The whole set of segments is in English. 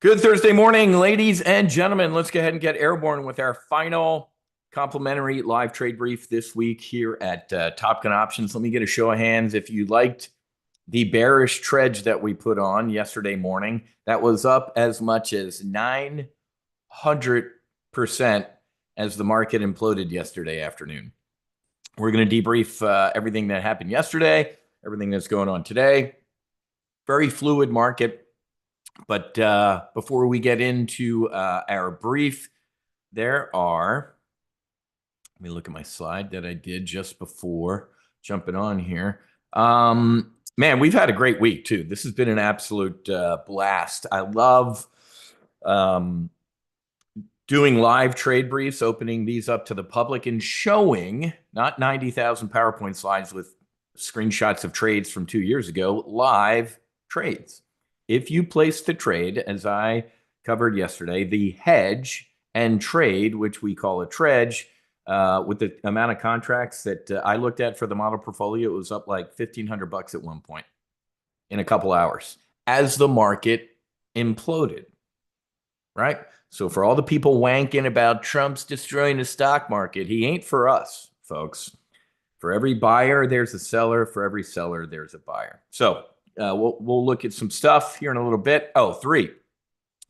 Good Thursday morning, ladies and gentlemen. Let's go ahead and get airborne with our final complimentary live trade brief this week here at Top Gun Options. Let me get a show of hands if you liked the bearish trudge that we put on yesterday morning. That was up as much as 900% as the market imploded yesterday afternoon. We're going to debrief everything that happened yesterday, everything that's going on today. Very fluid market. But before we get into our brief, let me look at my slide that I did just before jumping on here. Man, we've had a great week too. This has been an absolute blast. I love doing live trade briefs, opening these up to the public and showing not 90,000 PowerPoint slides with screenshots of trades from 2 years ago, live trades. If you place the trade, as I covered yesterday, the hedge and trade, which we call a trudge, with the amount of contracts that I looked at for the model portfolio, it was up like $1,500 at one point in a couple hours as the market imploded, right? So for all the people wanking about Trump's destroying the stock market, he ain't for us, folks. For every buyer, there's a seller. For every seller, there's a buyer. So we'll look at some stuff here in a little bit. Oh, three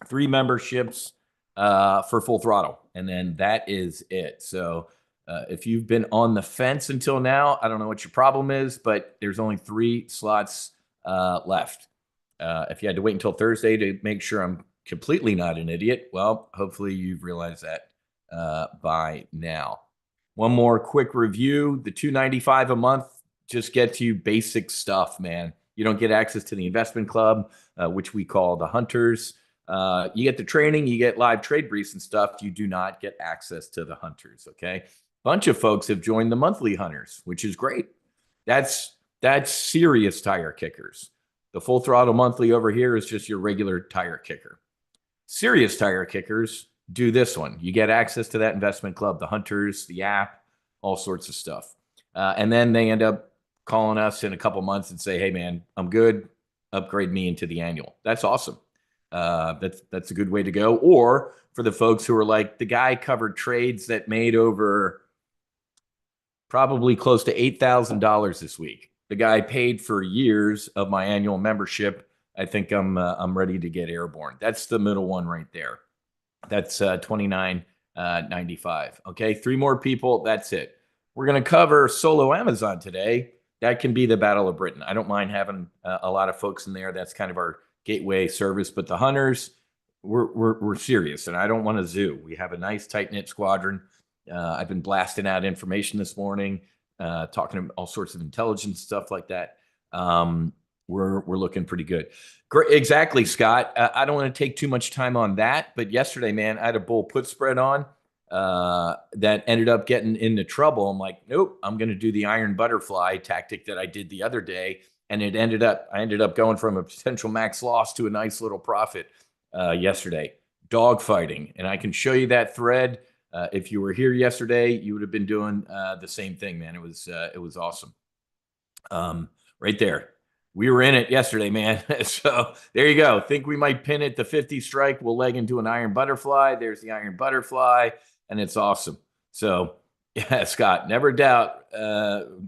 memberships for Full Throttle, and then that is it. So if you've been on the fence until now, I don't know what your problem is, but there's only 3 slots left. If you had to wait until Thursday to make sure I'm completely not an idiot, well, hopefully you've realized that by now. One more quick review. The $295 a month just gets you basic stuff, man. You don't get access to the investment club, which we call the hunters. You get the training, you get live trade briefs and stuff. You do not get access to the hunters, okay? Bunch of folks have joined the monthly hunters, which is great. That's serious tire kickers. The Full Throttle monthly over here is just your regular tire kicker. Serious tire kickers do this one. You get access to that investment club, the hunters, the app, all sorts of stuff. And then they end up calling us in a couple months and say, hey, man, I'm good. Upgrade me into the annual. That's awesome. That's a good way to go. Or for the folks who are like, the guy covered trades that made over probably close to $8,000 this week. The guy paid for years of my annual membership. I think I'm ready to get airborne. That's the middle one right there. That's $29.95. Okay, 3 more people. That's it. We're going to cover solo Amazon today. That can be the Battle of Britain. I don't mind having a lot of folks in there. That's kind of our gateway service. But the hunters, we're serious, and I don't want to zoo. We have a nice tight-knit squadron. I've been blasting out information this morning, talking all sorts of intelligence stuff like that. We're looking pretty good. Great, exactly, Scott. I don't want to take too much time on that, but yesterday, man, I had a bull put spread on that ended up getting into trouble. I'm like, nope, I'm going to do the iron butterfly tactic that I did the other day, and I ended up going from a potential max loss to a nice little profit yesterday. Dogfighting, and I can show you that thread. If you were here yesterday, you would have been doing the same thing, man. It was awesome. Right there. We were in it yesterday, man. So there you go. Think we might pin it. The 50 strike. We'll leg into an iron butterfly. There's the iron butterfly, and it's awesome. So yeah, Scott, never doubt.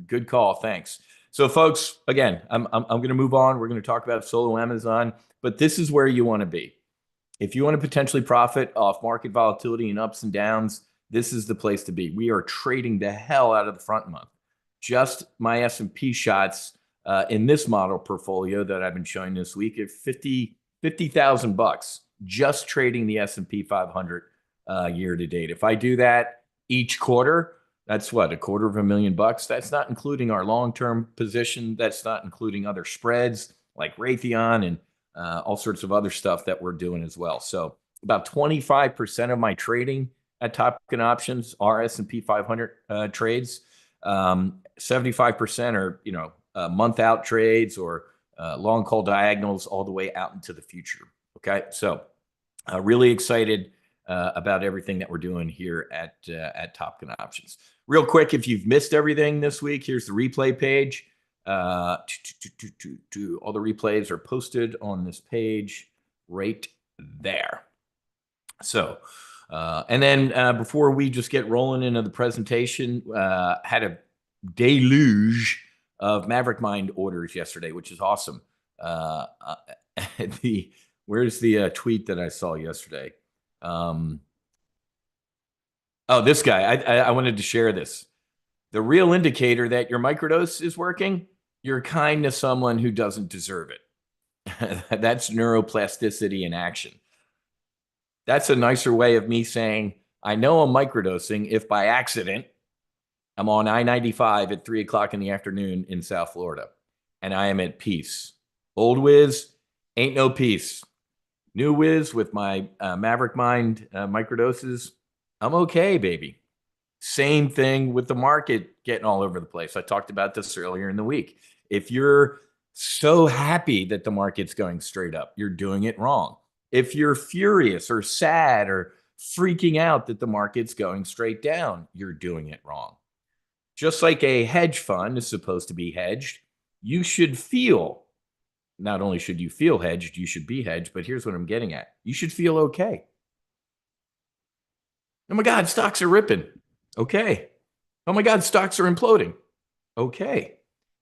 Good call. Thanks. So folks, again, I'm going to move on. We're going to talk about solo Amazon, but this is where you want to be. If you want to potentially profit off market volatility and ups and downs, this is the place to be. We are trading the hell out of the front month. Just my S&P shots in this model portfolio that I've been showing this week at $50,000 just trading the S&P 500 year to date. If I do that each quarter, that's what, $250,000. That's not including our long-term position. That's not including other spreads like Raytheon and all sorts of other stuff that we're doing as well. So about 25% of my trading at Top Gun Options are S&P 500 trades. 75% are, month out trades or long call diagonals all the way out into the future. Okay. So really excited about everything that we're doing here at Top Gun Options. Real quick, if you've missed everything this week, here's the replay page. All the replays are posted on this page right there. So, and then before we just get rolling into the presentation, had a deluge of Maverick Mind orders yesterday, which is awesome. Where's the tweet that I saw yesterday? Oh, this guy. I wanted to share this. The real indicator that your microdose is working, you're kind to someone who doesn't deserve it. That's neuroplasticity in action. That's a nicer way of me saying, I know I'm microdosing if by accident I'm on I-95 at 3 o'clock in the afternoon in South Florida and I am at peace. Old whiz, ain't no peace. New whiz with my Maverick Mind microdoses, I'm okay, baby. Same thing with the market getting all over the place. I talked about this earlier in the week. If you're so happy that the market's going straight up, you're doing it wrong. If you're furious or sad or freaking out that the market's going straight down, you're doing it wrong. Just like a hedge fund is supposed to be hedged, you should feel, not only should you feel hedged, you should be hedged, but here's what I'm getting at. You should feel okay. Oh my God, stocks are ripping. Okay. Oh my God, stocks are imploding. Okay.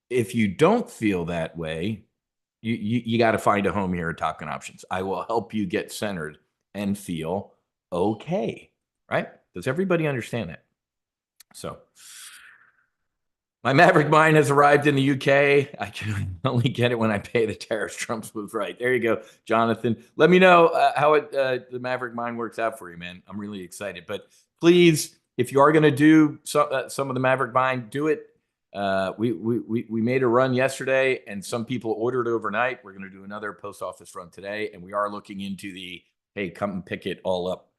If you don't feel that way, you got to find a home here at Top Gun Options. I will help you get centered and feel okay. Right? Does everybody understand that? So, my Maverick Mind has arrived in the UK. I can only get it when I pay the tariffs. Trump's was right. There you go, Jonathan. Let me know how the Maverick Mind works out for you, man. I'm really excited. But please, if you are going to do some of the Maverick Mind, do it. We made a run yesterday, and some people ordered overnight. We're going to do another post office run today, and we are looking into the, hey, come and pick it all up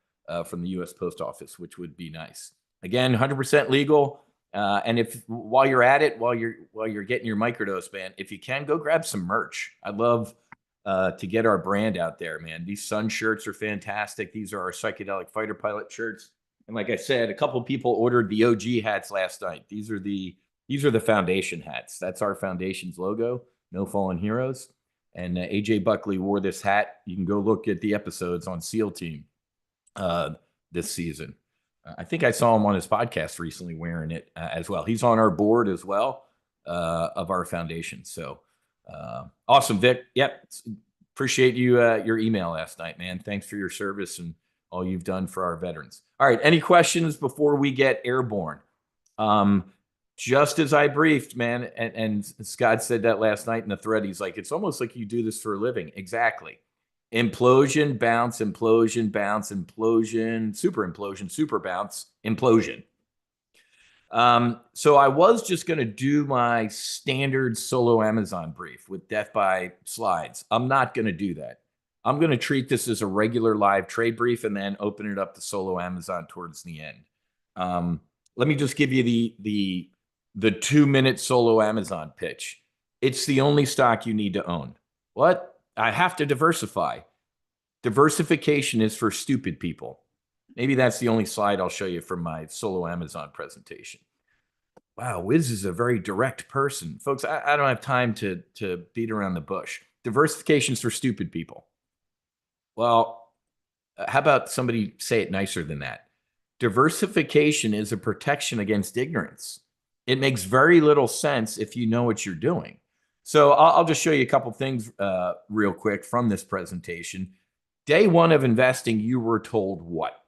from the U.S. Post Office, which would be nice. Again, 100% legal. And if while you're at it, while you're getting your microdose, man, if you can, go grab some merch. I'd love to get our brand out there, man. These sun shirts are fantastic. These are our psychedelic fighter pilot shirts. And like I said, a couple of people ordered the OG hats last night. These are the foundation hats. That's our foundation's logo. No Fallen Heroes. And AJ Buckley wore this hat. You can go look at the episodes on SEAL Team this season. I think I saw him on his podcast recently wearing it as well. He's on our board as well of our foundation. So awesome, Vic. Yep. Appreciate you your email last night, man. Thanks for your service and all you've done for our veterans. All right. Any questions before we get airborne? Just as I briefed, man, and Scott said that last night in the thread. He's like, it's almost like you do this for a living. Exactly. Implosion, bounce, implosion, bounce, implosion, super bounce, implosion. So I was just going to do my standard solo Amazon brief with death by slides. I'm not going to do that. I'm going to treat this as a regular live trade brief and then open it up to solo Amazon towards the end. Let me just give you the 2-minute solo Amazon pitch. It's the only stock you need to own. What? I have to diversify. Diversification is for stupid people. Maybe that's the only slide I'll show you from my solo Amazon presentation. Wow, Wiz is a very direct person. Folks, I don't have time to beat around the bush. Diversification is for stupid people. Well, how about somebody say it nicer than that? Diversification is a protection against ignorance. It makes very little sense if you know what you're doing. So I'll just show you a couple things real quick from this presentation. Day one of investing, you were told what?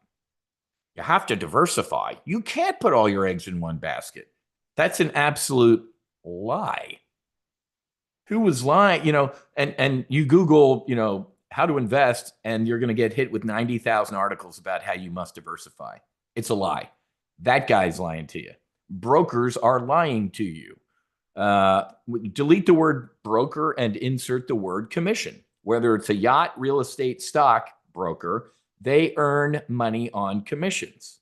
You have to diversify. You can't put all your eggs in one basket. That's an absolute lie. Who was lying? And you Google, how to invest, and you're going to get hit with 90,000 articles about how you must diversify. It's a lie. That guy's lying to you. Brokers are lying to you. Delete the word broker and insert the word commission. Whether it's a yacht, real estate, stock broker, they earn money on commissions.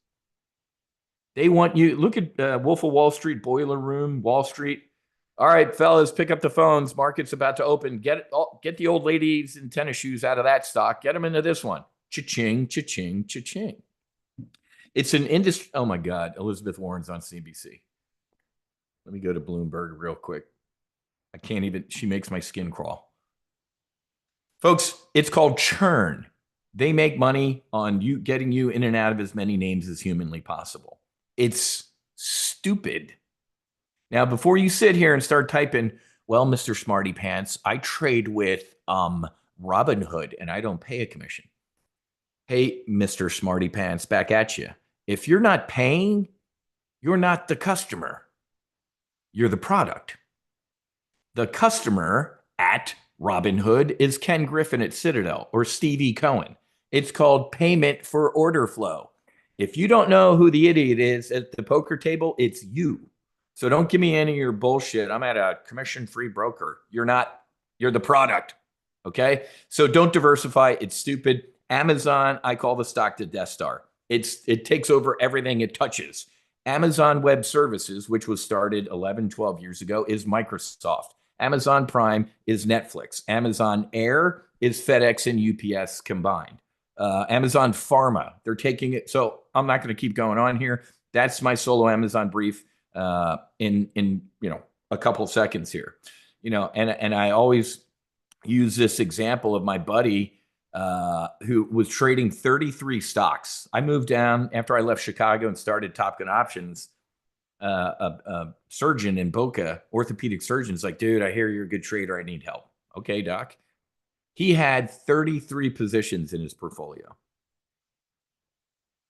They want you, look at Wolf of Wall Street, Boiler Room, Wall Street. All right, fellas, pick up the phones. Market's about to open. Get the old ladies in tennis shoes out of that stock. Get them into this one. Cha-ching, cha-ching, cha-ching. It's an industry. Oh, my God. Elizabeth Warren's on CNBC. Let me go to Bloomberg real quick. I can't even. She makes my skin crawl. Folks, it's called churn. They make money on you getting you in and out of as many names as humanly possible. It's stupid. Now, before you sit here and start typing, well, Mr. Smarty Pants, I trade with Robinhood and I don't pay a commission. Hey, Mr. Smarty Pants, back at you. If you're not paying, you're not the customer. You're the product. The customer at Robinhood is Ken Griffin at Citadel or Stevie Cohen. It's called payment for order flow. If you don't know who the idiot is at the poker table, it's you. So don't give me any of your bullshit. I'm at a commission-free broker. You're not. You're the product. Okay? So don't diversify. It's stupid. Amazon, I call the stock the Death Star. It takes over everything it touches. Amazon Web Services, which was started 11, 12 years ago, is Microsoft. Amazon Prime is Netflix. Amazon Air is FedEx and UPS combined. Amazon Pharma, they're taking it. So I'm not going to keep going on here. That's my solo Amazon brief in a couple seconds here. And I always use this example of my buddy who was trading 33 stocks. I moved down after I left Chicago and started Top Gun Options. A surgeon in Boca, orthopedic surgeon's like, dude, I hear you're a good trader. I need help. Okay, doc. He had 33 positions in his portfolio.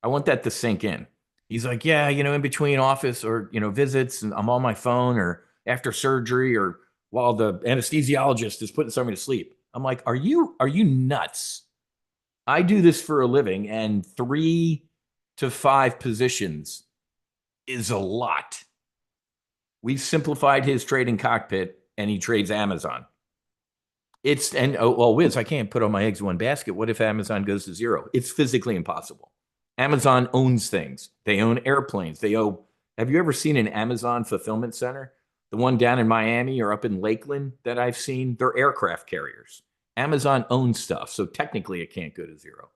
I want that to sink in. He's like, yeah, in between office or, visits, and I'm on my phone or after surgery or while the anesthesiologist is putting somebody to sleep. I'm like, are you nuts? I do this for a living, and 3 to 5 positions is a lot. We've simplified his trading cockpit, and he trades Amazon. Wiz, I can't put all my eggs in one basket. What if Amazon goes to zero? It's physically impossible. Amazon owns things. They own airplanes. Have you ever seen an Amazon fulfillment center? The one down in Miami or up in Lakeland that I've seen, they're aircraft carriers. Amazon owns stuff, so technically it can't go to zero.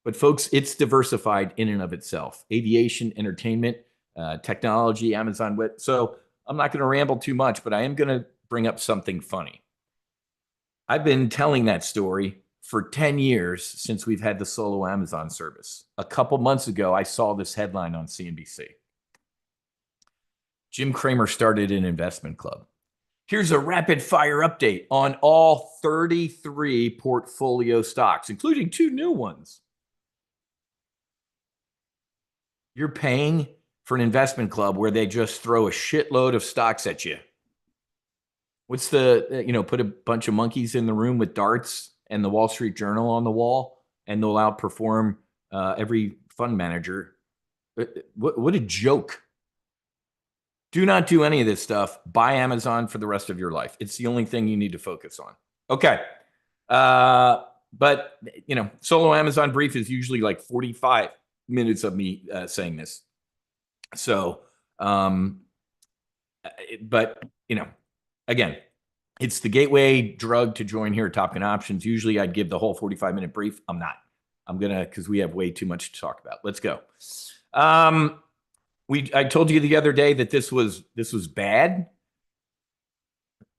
But folks, it's diversified in and of itself. Aviation, entertainment, technology, Amazon Web. So I'm not going to ramble too much, but I am going to bring up something funny. I've been telling that story for 10 years since we've had the solo Amazon service. A couple months ago, I saw this headline on CNBC. Jim Cramer started an investment club. Here's a rapid fire update on all 33 portfolio stocks, including 2 new ones. You're paying for an investment club where they just throw a shitload of stocks at you. What's put a bunch of monkeys in the room with darts and the Wall Street Journal on the wall, and they'll outperform every fund manager. What a joke. Do not do any of this stuff. Buy Amazon for the rest of your life. It's the only thing you need to focus on. Okay. But solo Amazon brief is usually like 45 minutes of me saying this. So, again, it's the gateway drug to join here at Top Gun Options. Usually I'd give the whole 45-minute brief. I'm not. I'm going to, because we have way too much to talk about. Let's go. I told you the other day that this was bad.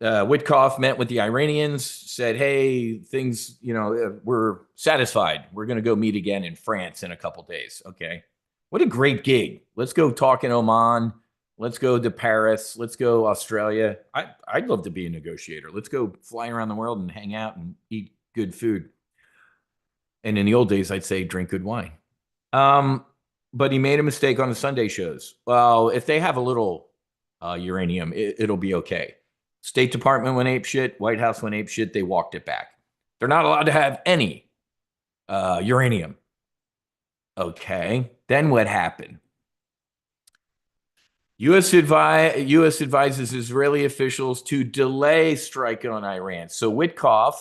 Witkoff met with the Iranians, said, hey, things, we're satisfied. We're going to go meet again in France in a couple days. Okay. What a great gig. Let's go talk in Oman. Let's go to Paris. Let's go Australia. I'd love to be a negotiator. Let's go fly around the world and hang out and eat good food. And in the old days, I'd say drink good wine. But he made a mistake on the Sunday shows. Well, if they have a little uranium, it'll be okay. State Department went ape shit. White House went ape shit. They walked it back. They're not allowed to have any uranium. Okay. Then what happened? U.S. advises Israeli officials to delay strike on Iran. So Witkoff,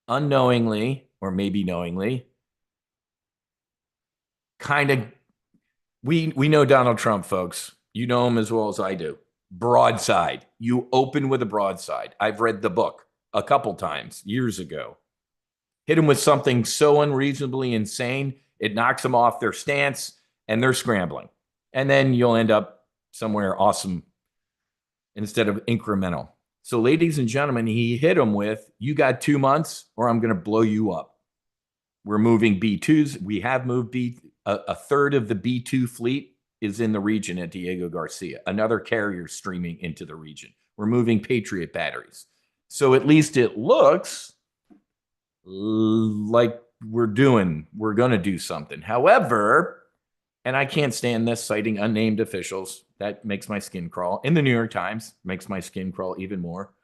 unknowingly, or maybe knowingly, kind of, we know Donald Trump, folks. You know him as well as I do. Broadside. You open with a broadside. I've read the book a couple times years ago. Hit them with something so unreasonably insane, it knocks them off their stance, and they're scrambling. And then you'll end up somewhere awesome instead of incremental. So, ladies and gentlemen, he hit them with, you got 2 months or I'm going to blow you up. We're moving B2s. We have moved a third of the B2 fleet is in the region at Diego Garcia. Another carrier streaming into the region. We're moving Patriot batteries. So at least it looks like we're going to do something. However, and I can't stand this, citing unnamed officials. That makes my skin crawl. In the New York Times, makes my skin crawl even more.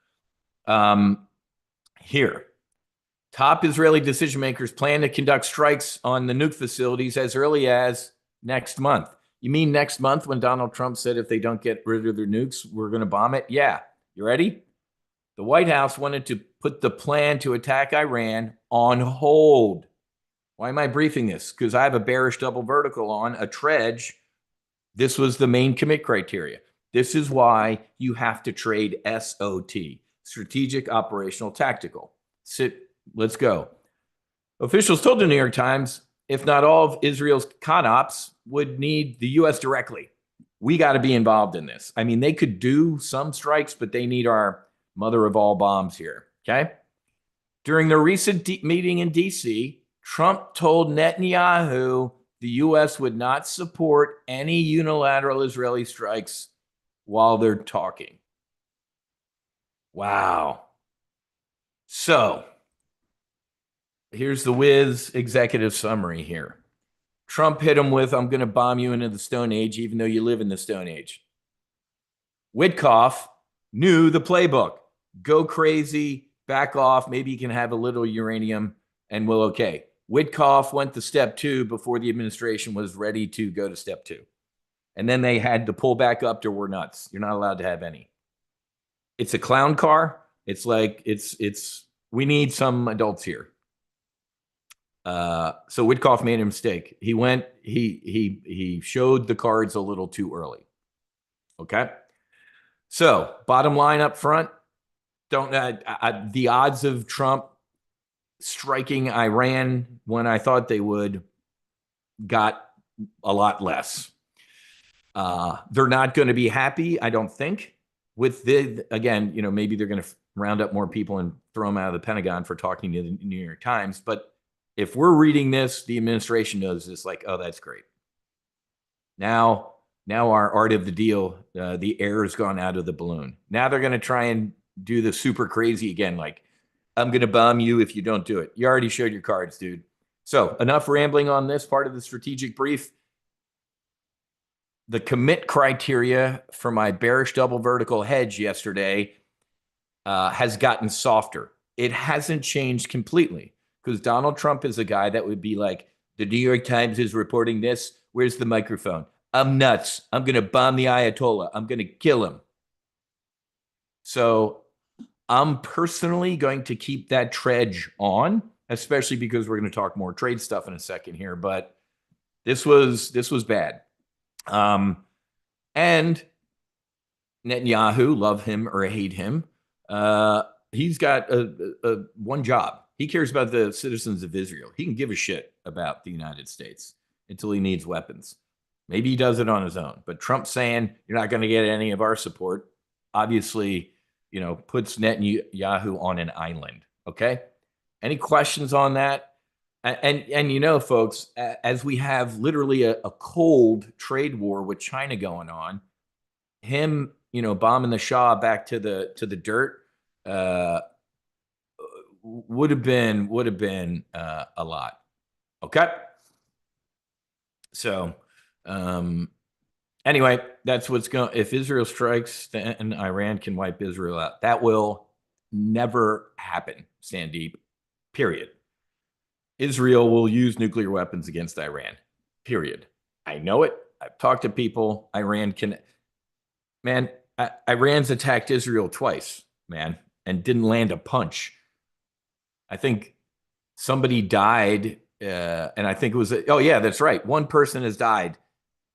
Here, top Israeli decision makers plan to conduct strikes on the nuke facilities as early as next month. You mean next month when Donald Trump said if they don't get rid of their nukes, we're going to bomb it? Yeah. You ready? The White House wanted to put the plan to attack Iran on hold. Why am I briefing this? Because I have a bearish double vertical on a tredge. This was the main commit criteria. This is why you have to trade SOT, strategic, operational, tactical. Let's go. Officials told the New York Times, if not all of Israel's con ops would need the U.S. directly. We got to be involved in this. I mean, they could do some strikes, but they need our mother of all bombs here. Okay. During the recent meeting in D.C., Trump told Netanyahu the U.S. would not support any unilateral Israeli strikes while they're talking. Wow. So here's the Wiz executive summary here. Trump hit him with, I'm going to bomb you into the Stone Age, even though you live in the Stone Age. Witkoff knew the playbook. Go crazy, back off. Maybe you can have a little uranium and we'll okay. Witkoff went to step 2 before the administration was ready to go to step 2. And then they had to pull back up to we're nuts. You're not allowed to have any. It's a clown car. It's like, we need some adults here. So Witkoff made a mistake. He showed the cards a little too early. Okay. So bottom line up front, the odds of Trump striking Iran when I thought they would got a lot less. They're not going to be happy, I don't think, with again, maybe they're going to round up more people and throw them out of the Pentagon for talking to the New York Times. But if we're reading this, the administration knows this, like, oh, that's great. Now our art of the deal, the air has gone out of the balloon. Now they're going to try and do the super crazy again, like, I'm going to bomb you if you don't do it. You already showed your cards, dude. So enough rambling on this part of the strategic brief. The commit criteria for my bearish double vertical hedge yesterday has gotten softer. It hasn't changed completely because Donald Trump is a guy that would be like, the New York Times is reporting this. Where's the microphone? I'm nuts. I'm going to bomb the Ayatollah. I'm going to kill him. So I'm personally going to keep that trudge on, especially because we're going to talk more trade stuff in a second here. But this was bad. And Netanyahu, love him or hate him, he's got a one job. He cares about the citizens of Israel. He can give a shit about the United States until he needs weapons. Maybe he does it on his own. But Trump saying you're not going to get any of our support, obviously, puts Netanyahu on an island. Okay. Any questions on that? And folks, as we have literally a cold trade war with China going on, him, bombing the Shah back to the dirt, would have been a lot. Okay. So, anyway, that's what's going. If Israel strikes, then Iran can wipe Israel out. That will never happen, Sandeep. Period. Israel will use nuclear weapons against Iran. Period. I know it. I've talked to people. Iran's attacked Israel twice, man, and didn't land a punch. I think somebody died, and I think it was, oh yeah, that's right. One person has died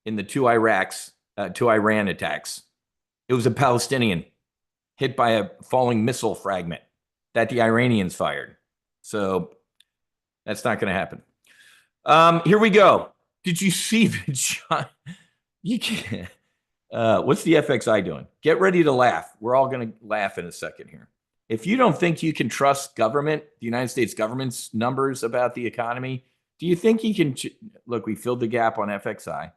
in the two Iran attacks. It was a Palestinian hit by a falling missile fragment that the Iranians fired. So that's not going to happen. Here we go. Did you see the You can't. What's the FXI doing? Get ready to laugh. We're all going to laugh in a second here. If you don't think you can trust government, the United States government's numbers about the economy, do you think you can look? We filled the gap on FXI.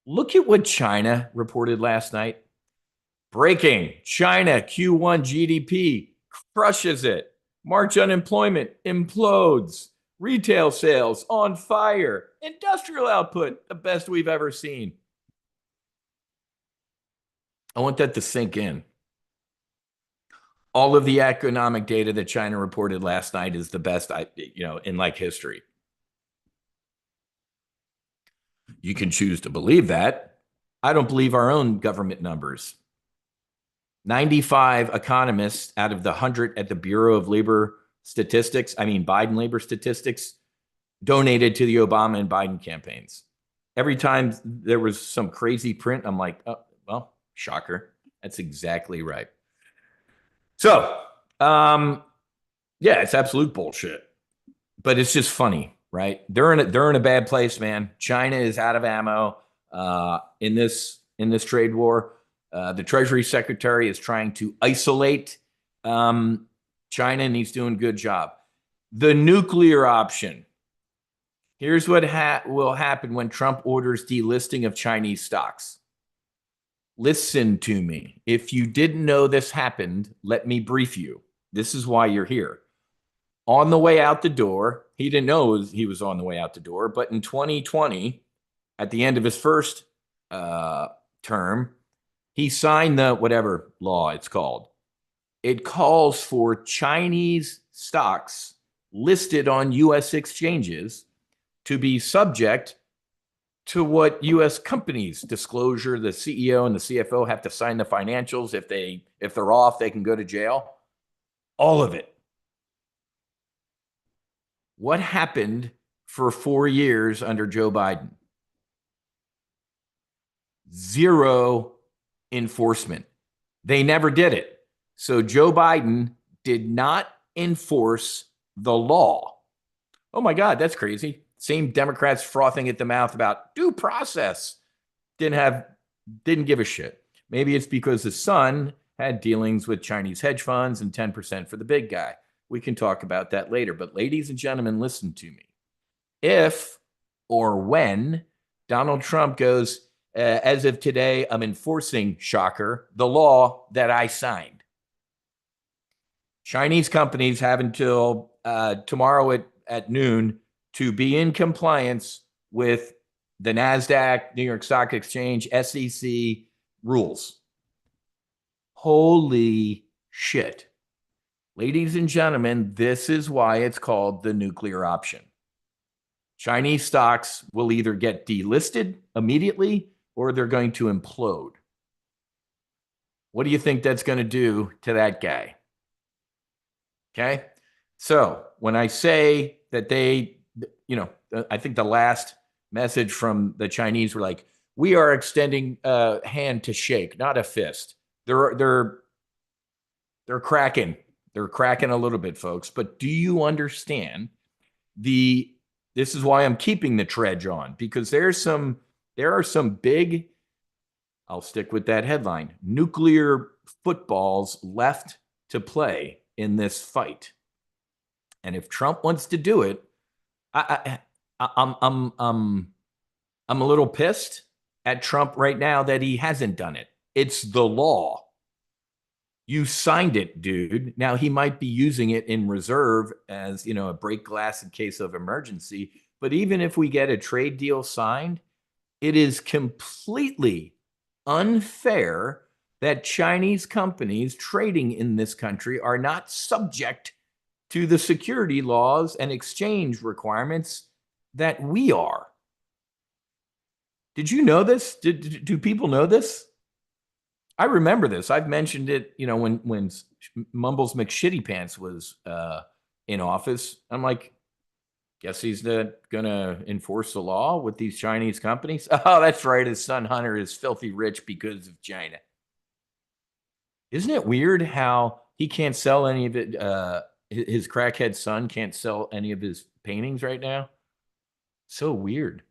Look at what China reported last night. Breaking: China Q1 GDP crushes it. March unemployment implodes. Retail sales on fire. Industrial output, the best we've ever seen. I want that to sink in. All of the economic data that China reported last night is the best in like history. You can choose to believe that. I don't believe our own government numbers. 95 economists out of the 100 at the Bureau of Labor Statistics, Biden labor statistics, donated to the Obama and Biden campaigns. Every time there was some crazy print, I'm like, oh, well, shocker. That's exactly right. So, yeah, it's absolute bullshit, but it's just funny, right? They're in a bad place, man. China is out of ammo in this trade war. The Treasury Secretary is trying to isolate China, and he's doing a good job. The nuclear option. Here's what will happen when Trump orders delisting of Chinese stocks. Listen to me. If you didn't know this happened, let me brief you. This is why you're here. On the way out the door, he didn't know he was on the way out the door, but in 2020, at the end of his first term, he signed the whatever law it's called. It calls for Chinese stocks listed on U.S. exchanges to be subject to what U.S. companies disclosure. The CEO and the CFO have to sign the financials. If they're off, they can go to jail. All of it. What happened for 4 years under Joe Biden? Zero enforcement. They never did it. So Joe Biden did not enforce the law. Oh my God, that's crazy. Same Democrats frothing at the mouth about due process. Didn't give a shit. Maybe it's because his son had dealings with Chinese hedge funds and 10% for the big guy. We can talk about that later. But ladies and gentlemen, listen to me. If or when Donald Trump goes, as of today, I'm enforcing, shocker, the law that I signed. Chinese companies have until tomorrow at noon to be in compliance with the NASDAQ, New York Stock Exchange, SEC rules. Holy shit. Ladies and gentlemen, this is why it's called the nuclear option. Chinese stocks will either get delisted immediately or they're going to implode. What do you think that's going to do to that guy? Okay. So when I say that I think the last message from the Chinese were like, we are extending a hand to shake, not a fist. They're cracking. They're cracking a little bit, folks. But do you understand this is why I'm keeping the trudge on, because there are some big, I'll stick with that headline, nuclear footballs left to play in this fight. And if Trump wants to do it, I'm a little pissed at Trump right now that he hasn't done it. It's the law. You signed it, dude. Now he might be using it in reserve as, a break glass in case of emergency. But even if we get a trade deal signed, it is completely unfair that Chinese companies trading in this country are not subject to the security laws and exchange requirements that we are. Did you know this? Do people know this? I remember this. I've mentioned it, when Mumbles McShitty Pants was in office. I'm like, guess he's going to enforce the law with these Chinese companies. Oh, that's right. His son Hunter is filthy rich because of China. Isn't it weird how he can't sell any of it? His crackhead son can't sell any of his paintings right now. So weird.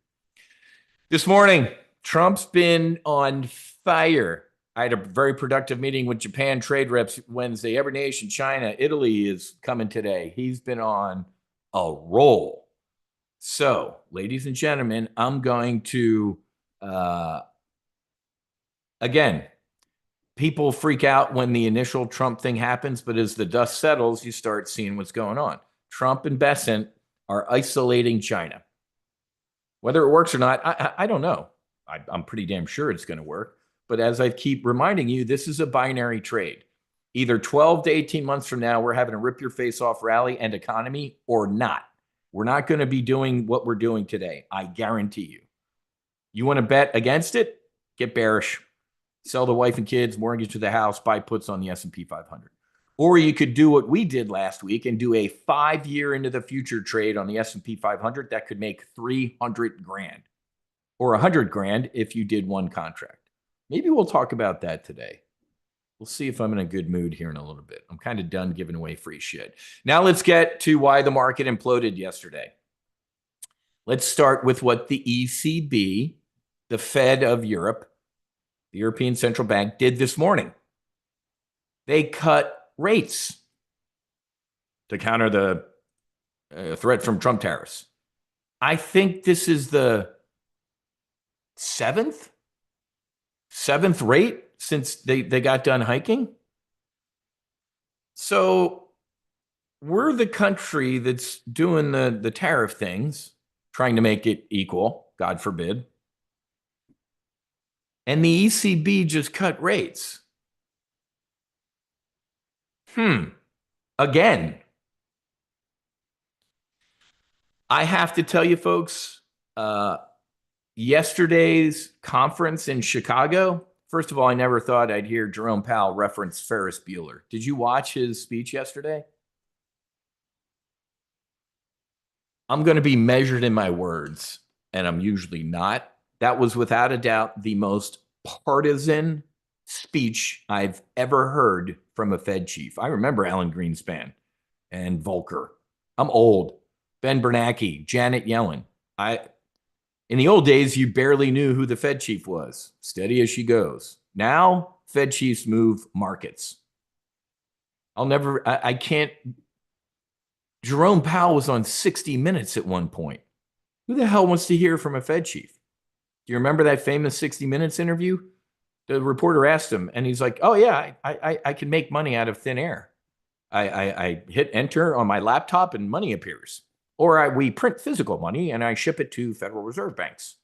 This morning, Trump's been on fire. I had a very productive meeting with Japan trade reps Wednesday. Every nation, China, Italy is coming today. He's been on a roll. So, ladies and gentlemen, I'm going to, again, people freak out when the initial Trump thing happens, but as the dust settles, you start seeing what's going on. Trump and Bessent are isolating China. Whether it works or not, I don't know. I'm pretty damn sure it's going to work. But as I keep reminding you, this is a binary trade. Either 12 to 18 months from now, we're having a rip your face off rally and economy or not. We're not going to be doing what we're doing today. I guarantee you. You want to bet against it? Get bearish. Sell the wife and kids, mortgage to the house, buy puts on the S&P 500. Or you could do what we did last week and do a 5-year into the future trade on the S&P 500 that could make 300 grand or 100 grand if you did one contract. Maybe we'll talk about that today. We'll see if I'm in a good mood here in a little bit. I'm kind of done giving away free shit. Now let's get to why the market imploded yesterday. Let's start with what the ECB, the Fed of Europe, the European Central Bank, did this morning. They cut rates to counter the threat from Trump tariffs. I think this is the seventh rate since they got done hiking. So we're the country that's doing the tariff things, trying to make it equal, God forbid. And the ECB just cut rates. Again, I have to tell you, folks, yesterday's conference in Chicago, first of all, I never thought I'd hear Jerome Powell reference Ferris Bueller. Did you watch his speech yesterday? I'm going to be measured in my words, and I'm usually not. That was without a doubt the most partisan speech I've ever heard from a Fed chief. I remember Alan Greenspan and Volcker. I'm old. Ben Bernanke, Janet Yellen. In the old days, you barely knew who the Fed chief was. Steady as she goes. Now, Fed chiefs move markets. I can't. Jerome Powell was on 60 Minutes at one point. Who the hell wants to hear from a Fed chief? Do you remember that famous 60 Minutes interview? The reporter asked him, and he's like, oh, yeah, I can make money out of thin air. I hit enter on my laptop and money appears. Or we print physical money and I ship it to Federal Reserve banks.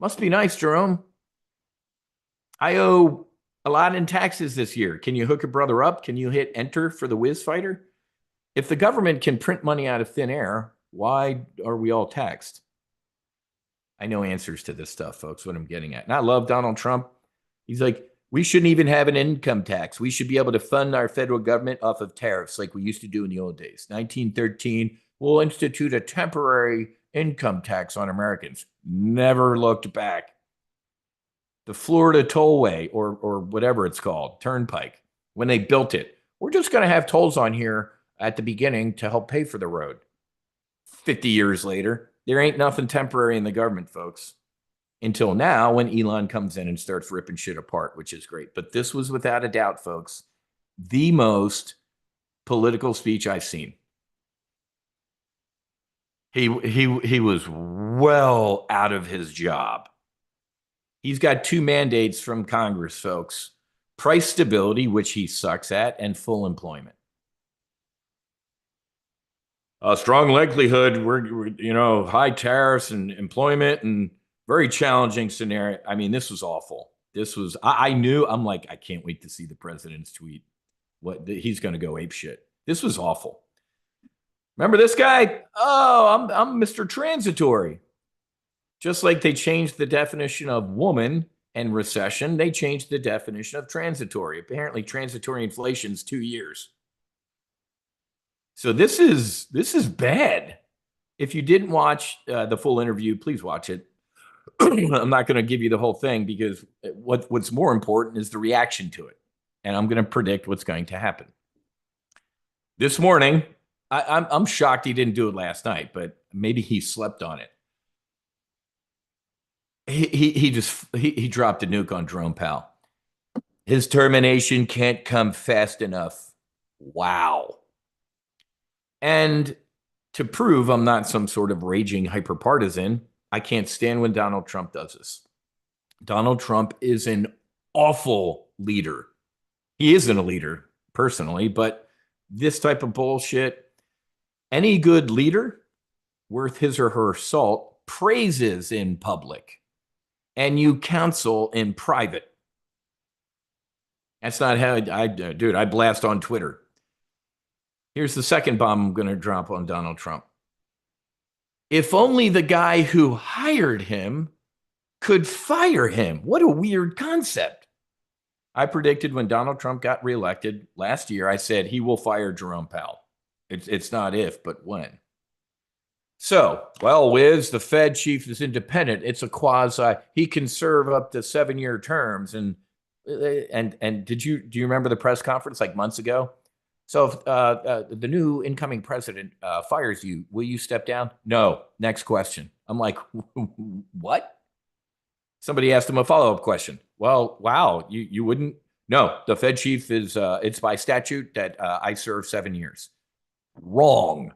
Must be nice, Jerome. I owe a lot in taxes this year. Can you hook a brother up? Can you hit enter for the whiz fighter? If the government can print money out of thin air, why are we all taxed? I know answers to this stuff, folks, what I'm getting at. And I love Donald Trump. He's like, we shouldn't even have an income tax. We should be able to fund our federal government off of tariffs like we used to do in the old days. 1913, we'll institute a temporary income tax on Americans. Never looked back. The Florida Tollway, or whatever it's called, Turnpike, when they built it, we're just going to have tolls on here at the beginning to help pay for the road. 50 years later, there ain't nothing temporary in the government, folks. Until now, when Elon comes in and starts ripping shit apart, which is great. But this was, without a doubt, folks, the most political speech I've seen. He was well out of his job. He's got 2 mandates from Congress, folks. Price stability, which he sucks at, and full employment. A strong likelihood we're high tariffs and employment and very challenging scenario. I mean, this was awful. This was, I knew, I'm like, I can't wait to see the president's tweet. He's going to go ape shit. This was awful. Remember this guy? Oh, I'm Mr. Transitory. Just like they changed the definition of woman and recession, they changed the definition of transitory. Apparently, transitory inflation is 2 years. So this is bad. If you didn't watch the full interview, please watch it. I'm not going to give you the whole thing because what's more important is the reaction to it. And I'm going to predict what's going to happen. This morning, I'm shocked he didn't do it last night, but maybe he slept on it. He dropped a nuke on Jerome Powell. His termination can't come fast enough. Wow. And to prove I'm not some sort of raging hyperpartisan, I can't stand when Donald Trump does this. Donald Trump is an awful leader. He isn't a leader personally, but this type of bullshit, any good leader worth his or her salt praises in public and you counsel in private. That's not how I blast on Twitter. Here's the second bomb I'm going to drop on Donald Trump. If only the guy who hired him could fire him. What a weird concept. I predicted when Donald Trump got reelected last year, I said he will fire Jerome Powell. It's not if, but when. So, well, Wiz, the Fed chief is independent. It's a quasi. He can serve up to 7-year terms. And do you remember the press conference like months ago? So if the new incoming president fires you, will you step down? No. Next question. I'm like, what? Somebody asked him a follow-up question. Well, wow, you wouldn't? No, the Fed chief is, it's by statute that I serve 7 years. Wrong,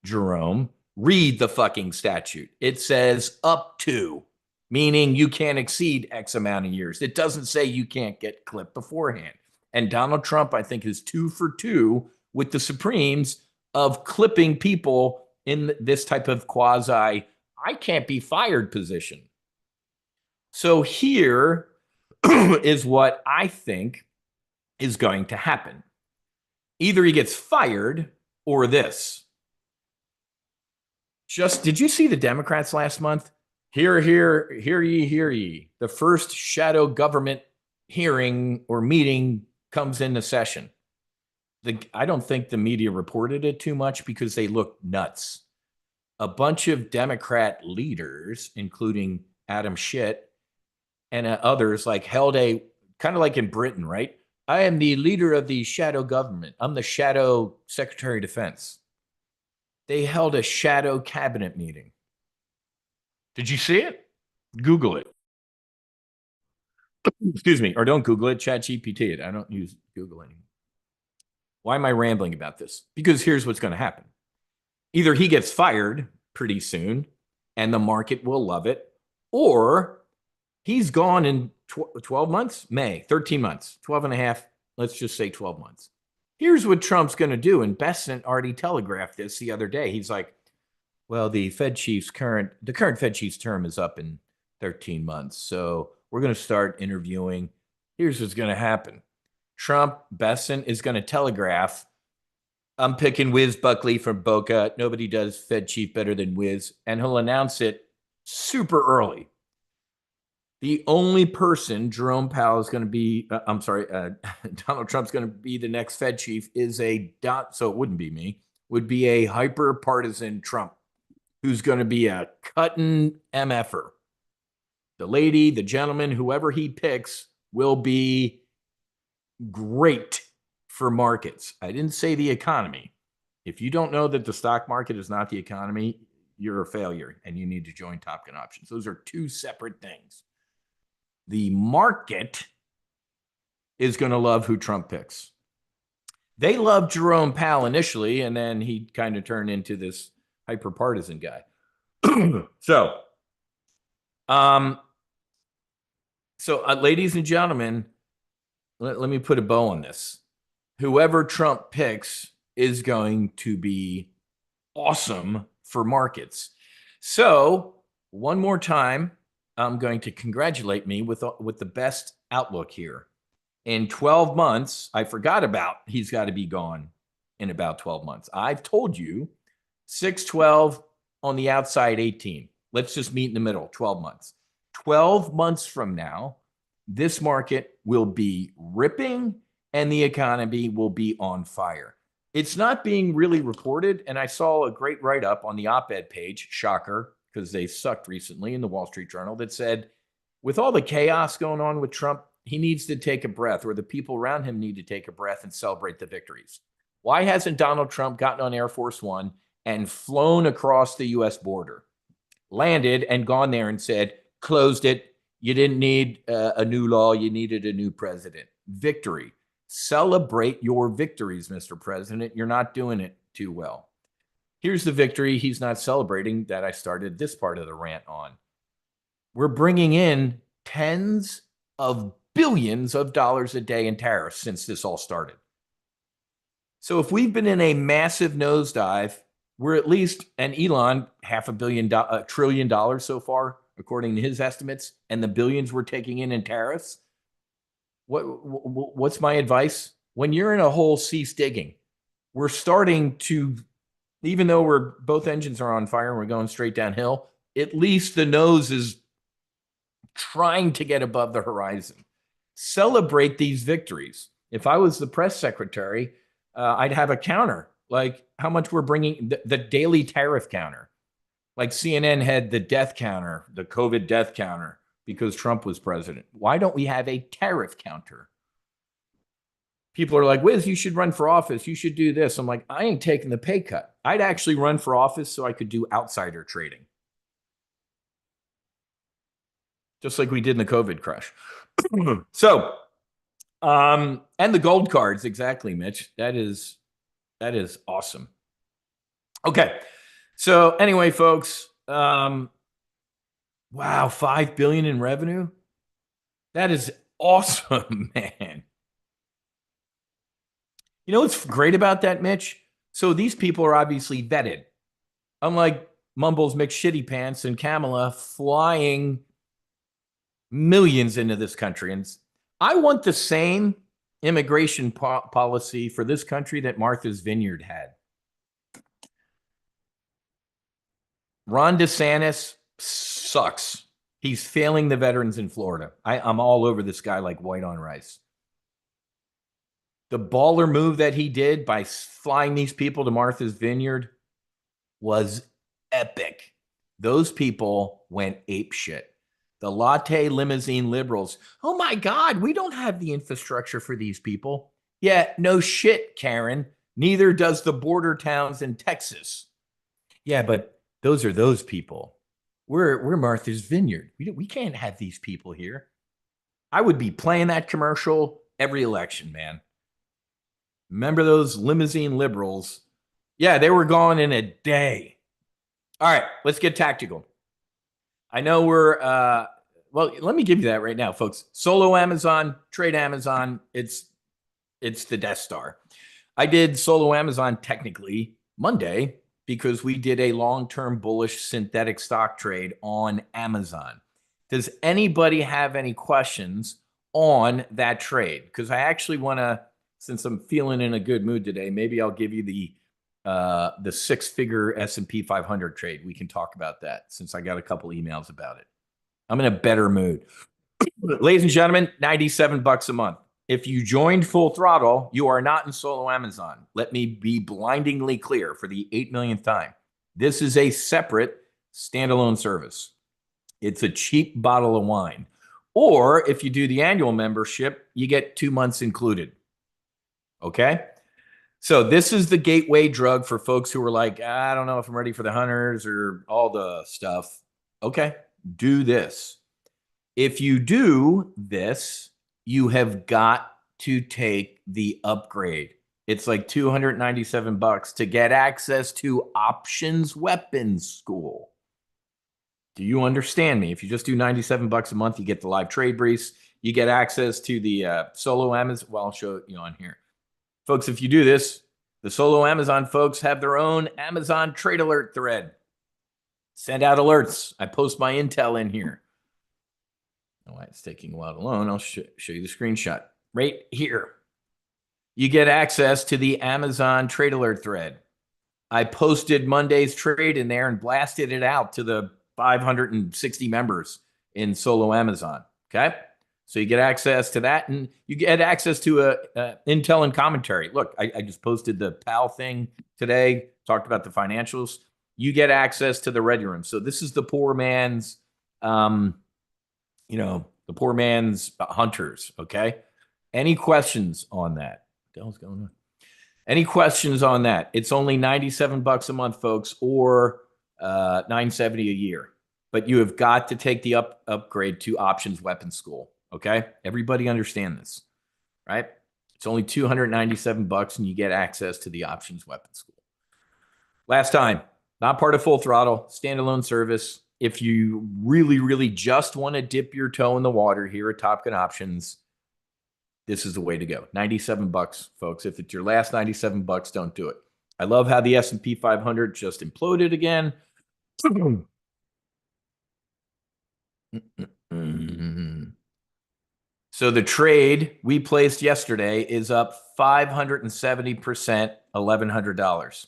Jerome. Read the fucking statute. It says up to, meaning you can't exceed X amount of years. It doesn't say you can't get clipped beforehand. And Donald Trump, I think, is 2 for 2 with the Supremes of clipping people in this type of quasi, I can't be fired position. So here is what I think is going to happen. Either he gets fired or this. Did you see the Democrats last month? Hear ye. The first shadow government hearing or meeting comes into session. I don't think the media reported it too much because they look nuts. A bunch of Democrat leaders, including Adam Schiff and others, like held a kind of like in Britain, right? I am the leader of the shadow government. I'm the shadow Secretary of Defense. They held a shadow cabinet meeting. Did you see it? Google it. Excuse me, or don't Google it, ChatGPT it. I don't use Google anymore. Why am I rambling about this? Because here's what's going to happen. Either he gets fired pretty soon and the market will love it, or he's gone in 12 months, 13 months, 12 and a half, let's just say 12 months. Here's what Trump's going to do. And Bessent already telegraphed this the other day. He's like, well, the current Fed chief's term is up in 13 months. So we're going to start interviewing. Here's what's going to happen. Bessent is going to telegraph, I'm picking Wiz Buckley from Boca. Nobody does Fed chief better than Wiz. And he'll announce it super early. The only person Jerome Powell is going to be, Donald Trump's going to be the next Fed chief so it wouldn't be me, would be a hyper partisan Trump who's going to be a cutting MFer. The lady, the gentleman, whoever he picks will be great for markets. I didn't say the economy. If you don't know that the stock market is not the economy, you're a failure and you need to join Top Gun Options. Those are two separate things. The market is going to love who Trump picks. They loved Jerome Powell initially, and then he kind of turned into this hyper-partisan guy. So, ladies and gentlemen, let me put a bow on this. Whoever Trump picks is going to be awesome for markets. So, one more time, I'm going to congratulate me with the best outlook here. In 12 months, I forgot about he's got to be gone in about 12 months. I've told you 612 on the outside, 18. Let's just meet in the middle, 12 months. 12 months from now, this market will be ripping and the economy will be on fire. It's not being really reported, and I saw a great write-up on the op-ed page, shocker, because they sucked recently in the Wall Street Journal, that said, with all the chaos going on with Trump, he needs to take a breath, or the people around him need to take a breath and celebrate the victories. Why hasn't Donald Trump gotten on Air Force One and flown across the U.S. border, landed and gone there and said, closed it, You didn't need a new law. You needed a new president. Victory. Celebrate your victories, Mr. President. You're not doing it too well. Here's the victory he's not celebrating that I started this part of the rant on. We're bringing in tens of billions of dollars a day in tariffs since this all started. So if we've been in a massive nosedive, we're at least, and Elon, $500 billion so far, according to his estimates, and the billions we're taking in tariffs. What's my advice? When you're in a hole, cease digging. We're starting to, even though both engines are on fire and we're going straight downhill, at least the nose is trying to get above the horizon. Celebrate these victories. If I was the press secretary, I'd have a counter, like how much we're bringing, the daily tariff counter. Like CNN had the death counter, the COVID death counter, because Trump was president. Why don't we have a tariff counter? People are like, Wiz, you should run for office. You should do this. I'm like, I ain't taking the pay cut. I'd actually run for office so I could do outsider trading. Just like we did in the COVID crash. So, and the gold cards, exactly, Mitch. That is awesome. Okay. So anyway, folks, wow, 5 billion in revenue. That is awesome, man. You know what's great about that, Mitch? So these people are obviously vetted. Unlike Mumbles McShitty Pants and Kamala flying millions into this country. And I want the same immigration policy for this country that Martha's Vineyard had. Ron DeSantis sucks. He's failing the veterans in Florida. I'm all over this guy like white on rice. The baller move that he did by flying these people to Martha's Vineyard was epic. Those people went apeshit. The latte limousine liberals. Oh my God, we don't have the infrastructure for these people. Yeah, no shit, Karen. Neither does the border towns in Texas. Yeah, but those are those people. We're Martha's Vineyard. We can't have these people here. I would be playing that commercial every election, man. Remember those limousine liberals? Yeah, they were gone in a day. All right, let's get tactical. I know we're, well, let me give you that right now, folks. Solo Amazon, trade Amazon. It's the Death Star. I did solo Amazon technically Monday because we did a long-term bullish synthetic stock trade on Amazon. Does anybody have any questions on that trade? Because I actually want to, since I'm feeling in a good mood today, maybe I'll give you the six-figure S&P 500 trade. We can talk about that since I got a couple emails about it. I'm in a better mood. Ladies and gentlemen, $97 a month. If you joined Full Throttle, you are not in solo Amazon. Let me be blindingly clear for the 8 millionth time. This is a separate standalone service. It's a cheap bottle of wine. Or if you do the annual membership, you get 2 months included. Okay? So this is the gateway drug for folks who are like, I don't know if I'm ready for the hunters or all the stuff. Okay, do this. If you do this, you have got to take the upgrade. It's like $297 to get access to Options Weapons School. Do you understand me? If you just do $97 a month, you get the live trade briefs. You get access to the solo Amazon. Well, I'll show you on here. Folks, if you do this, the solo Amazon folks have their own Amazon trade alert thread. Send out alerts. I post my intel in here. Oh, it's taking a while to load. I'll show you the screenshot right here. You get access to the Amazon trade alert thread. I posted Monday's trade in there and blasted it out to the 560 members in solo Amazon. Okay. So you get access to that, and you get access to intel and commentary. Look, I just posted the PAL thing today, talked about the financials. You get access to the Ready Room. So this is the poor man's, the poor man's hunters. Okay. Any questions on that? What the hell's going on? Any questions on that? It's only $97 a month, folks, or $970 a year. but you have got to take the upgrade to options weapons school. Okay. Everybody understand this, right? It's only $297 and you get access to the options weapons school. Last time, not part of Full Throttle, standalone service. If you really, really just want to dip your toe in the water here at Top Gun Options, this is the way to go. $97, folks. If it's your last $97, don't do it. I love how the S&P 500 just imploded again. So the trade we placed yesterday is up 570%, $1,100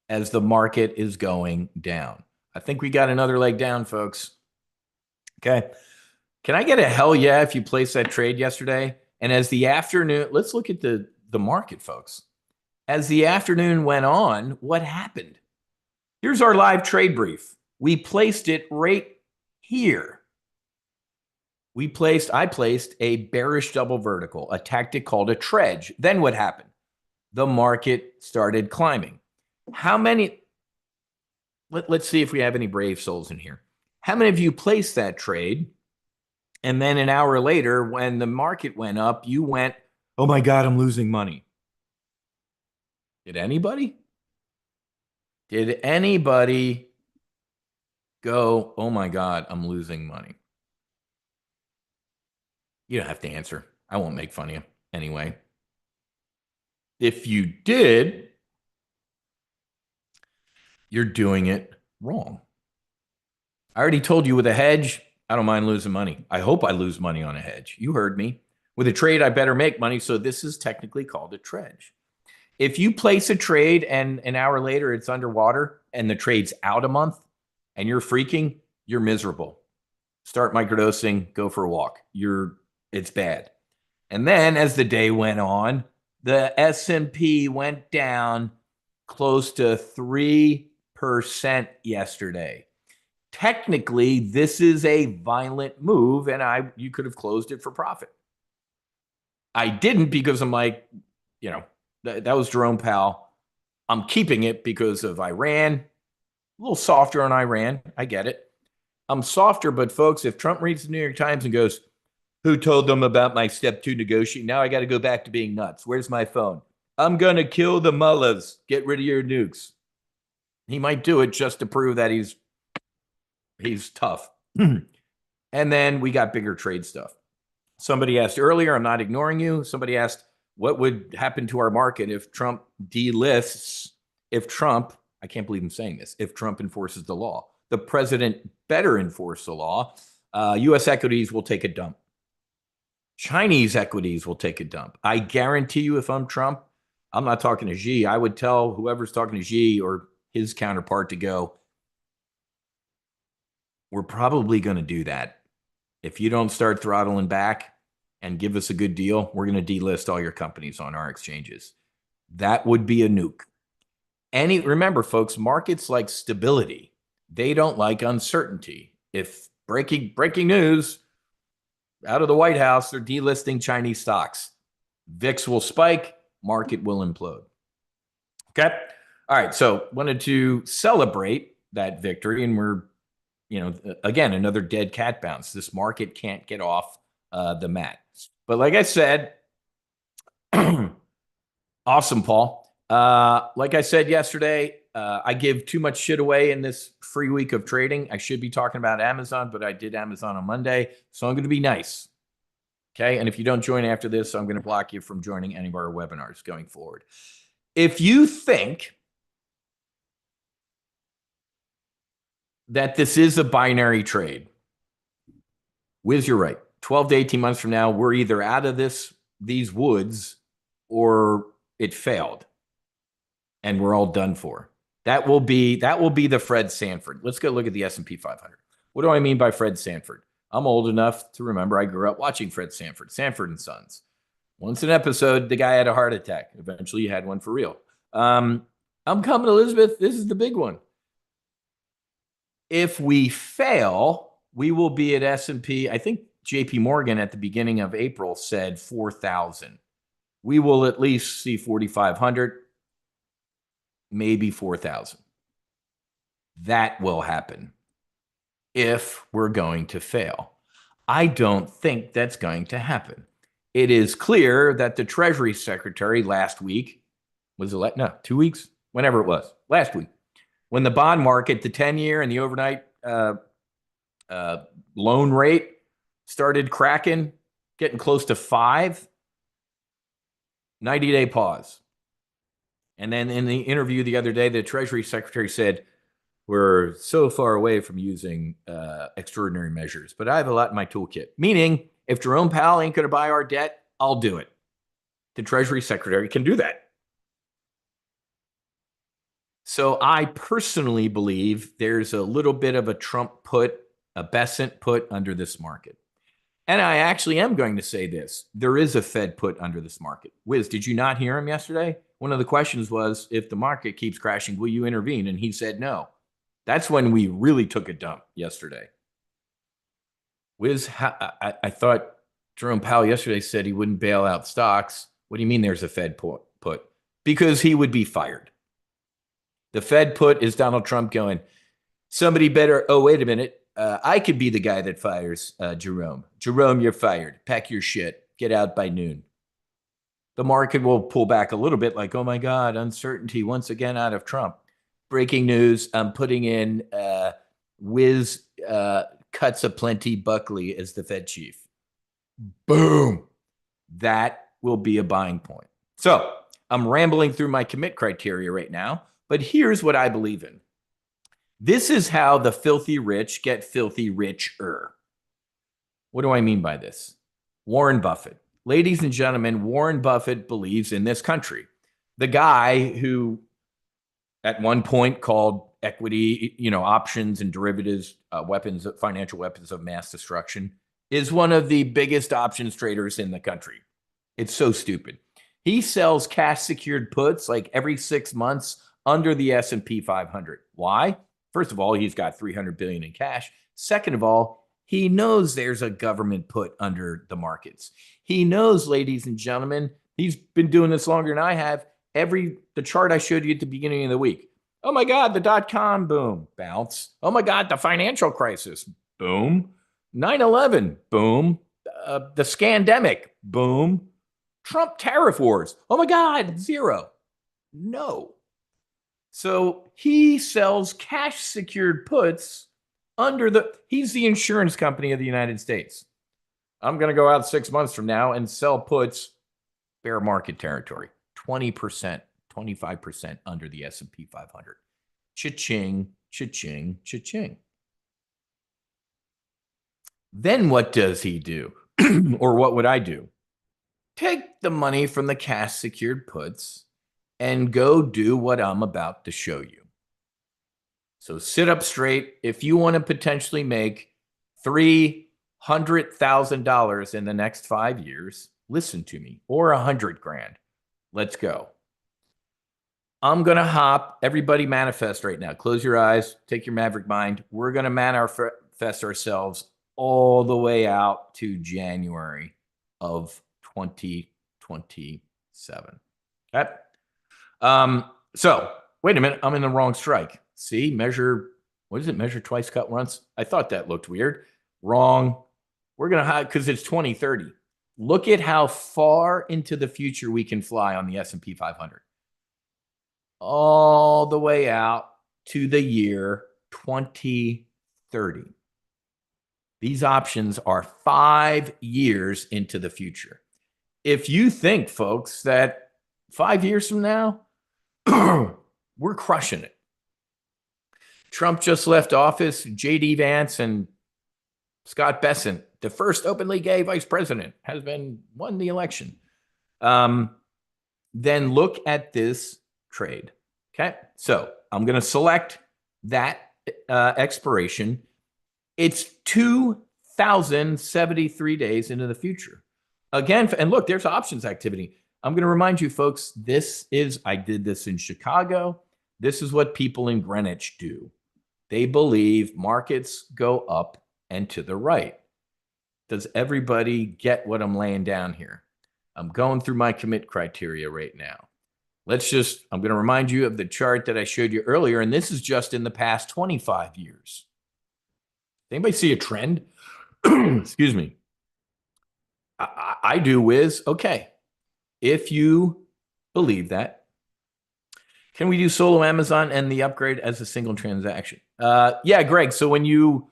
as the market is going down. I think we got another leg down, folks. Okay. Can I get a hell yeah if you placed that trade yesterday? And as the afternoon, let's look at the market, folks. As the afternoon went on, what happened? Here's our live trade brief. We placed it right here. I placed a bearish double vertical, a tactic called a trudge. Then what happened? The market started climbing. How many? Let's see if we have any brave souls in here. How many of you placed that trade? And then an hour later, when the market went up, you went, oh my God, I'm losing money. Did anybody? Did anybody go, oh my God, I'm losing money? You don't have to answer. I won't make fun of you anyway. If you did, you're doing it wrong. I already told you with a hedge, I don't mind losing money. I hope I lose money on a hedge. You heard me. With a trade, I better make money. So this is technically called a trudge. If you place a trade and an hour later it's underwater and the trade's out a month and you're freaking, you're miserable. Start microdosing, go for a walk. It's bad. And then as the day went on, the S&P went down close to 3% yesterday. Technically, this is a violent move, and you could have closed it for profit. I didn't because I'm like, that was Jerome Powell. I'm keeping it because of Iran. A little softer on Iran. I get it. I'm softer, but folks, if Trump reads the New York Times and goes, who told them about my step 2 negotiating? Now I got to go back to being nuts. Where's my phone? I'm going to kill the mullahs. Get rid of your nukes. He might do it just to prove that he's tough. And then we got bigger trade stuff. Somebody asked earlier, I'm not ignoring you. Somebody asked, what would happen to our market if Trump delists, I can't believe I'm saying this, if Trump enforces the law. The president better enforce the law. U.S. equities will take a dump. Chinese equities will take a dump. I guarantee you if I'm Trump, I'm not talking to Xi. I would tell whoever's talking to Xi or his counterpart to go, we're probably going to do that. If you don't start throttling back and give us a good deal, we're going to delist all your companies on our exchanges. That would be a nuke. Remember, folks, markets like stability. They don't like uncertainty. If breaking news out of the White House, they're delisting Chinese stocks. VIX will spike, market will implode. Okay. All right. So wanted to celebrate that victory. And we're, again, another dead cat bounce. This market can't get off the mat. But like I said, awesome, Paul. Like I said yesterday, I give too much shit away in this free week of trading. I should be talking about Amazon, but I did Amazon on Monday. So I'm going to be nice. Okay. And if you don't join after this, I'm going to block you from joining any of our webinars going forward. If you think that this is a binary trade, Wiz, you're right. 12 to 18 months from now, we're either out of these woods or it failed and we're all done for. That will be the Fred Sanford. Let's go look at the S&P 500. What do I mean by Fred Sanford? I'm old enough to remember I grew up watching Fred Sanford, Sanford and Sons. Once an episode, the guy had a heart attack. Eventually, he had one for real. I'm coming, Elizabeth. This is the big one. If we fail, we will be at S&P. I think JP Morgan at the beginning of April said 4,000. We will at least see 4,500, maybe 4,000. That will happen. if we're going to fail. I don't think that's going to happen. It is clear that the Treasury Secretary last week, was it no, 2 weeks, whenever it was, last week, when the bond market, the 10-year and the overnight loan rate started cracking, getting close to 5, 90-day pause. And then in the interview the other day, the Treasury Secretary said, we're so far away from using extraordinary measures, but I have a lot in my toolkit. Meaning, if Jerome Powell ain't going to buy our debt, I'll do it. The Treasury Secretary can do that. So I personally believe there's a little bit of a Trump put, a Bessent put under this market. And I actually am going to say this. There is a Fed put under this market. Wiz, did you not hear him yesterday? One of the questions was, if the market keeps crashing, will you intervene? And he said no. That's when we really took a dump yesterday. Wiz, I thought Jerome Powell yesterday said he wouldn't bail out stocks. What do you mean there's a Fed put? Because he would be fired. The Fed put is Donald Trump going, somebody better, oh, wait a minute. I could be the guy that fires Jerome. Jerome, you're fired. Pack your shit. Get out by noon. The market will pull back a little bit like, oh my God, uncertainty once again out of Trump. Breaking news, I'm putting in Wiz cuts a plenty Buckley as the Fed chief. Boom. That will be a buying point. So I'm rambling through my commit criteria right now, but here's what I believe in. This is how the filthy rich get filthy richer. What do I mean by this? Warren Buffett. Ladies and gentlemen, Warren Buffett believes in this country. The guy who at one point called equity, options and derivatives, weapons, financial weapons of mass destruction, is one of the biggest options traders in the country. It's so stupid. He sells cash secured puts like every 6 months under the S&P 500. Why? First of all, he's got $300 billion in cash. Second of all, he knows there's a government put under the markets. He knows, ladies and gentlemen, he's been doing this longer than I have. The chart I showed you at the beginning of the week. Oh my God, the dot-com boom, bounce. Oh my God, the financial crisis, boom. 9/11, boom. The scandemic, boom. Trump tariff wars. Oh my God, zero. No. So he sells cash secured puts he's the insurance company of the United States. I'm going to go out 6 months from now and sell puts, bear market territory, 20%, 25% under the S&P 500. Cha-ching, cha-ching, cha-ching. Then what does he do? Or what would I do? Take the money from the cash secured puts and go do what I'm about to show you. So sit up straight. If you want to potentially make $300,000 in the next 5 years, listen to me, or $100,000. Let's go. I'm going to hop. Everybody manifest right now. Close your eyes. Take your maverick mind. We're going to manifest ourselves all the way out to January of 2027. Okay. So wait a minute. I'm in the wrong strike. See, what is it? Measure twice, cut once. I thought that looked weird. Wrong. We're going to hide because it's 2030. Look at how far into the future we can fly on the S&P 500. All the way out to the year 2030. These options are 5 years into the future. If you think, folks, that 5 years from now, we're crushing it. Trump just left office. J.D. Vance and Scott Bessent, the first openly gay vice president, won the election. Then look at this trade. Okay, so I'm going to select that expiration. It's 2,073 days into the future. Again, and look, there's options activity. I'm going to remind you, folks, I did this in Chicago. This is what people in Greenwich do. They believe markets go up and to the right. Does everybody get what I'm laying down here? I'm going through my commit criteria right now. I'm going to remind you of the chart that I showed you earlier, and this is just in the past 25 years. Anybody see a trend? Excuse me. I do, Wiz. Okay. If you believe that, can we do solo Amazon and the upgrade as a single transaction? Yeah, Greg. So when you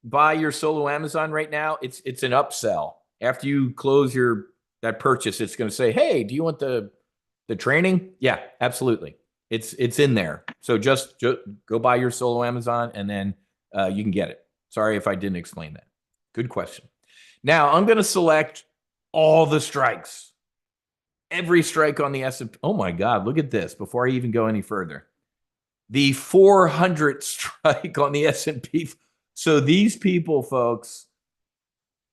buy your solo Amazon right now, it's an upsell. After you close your that purchase, it's going to say, "Hey, do you want the training?" Yeah, absolutely. It's in there. So just go buy your solo Amazon, and then you can get it. Sorry if I didn't explain that. Good question. Now I'm going to select all the strikes. Every strike on the S&P. Oh my God, look at this. Before I even go any further, the 400 strike on the S&P. So these people, folks,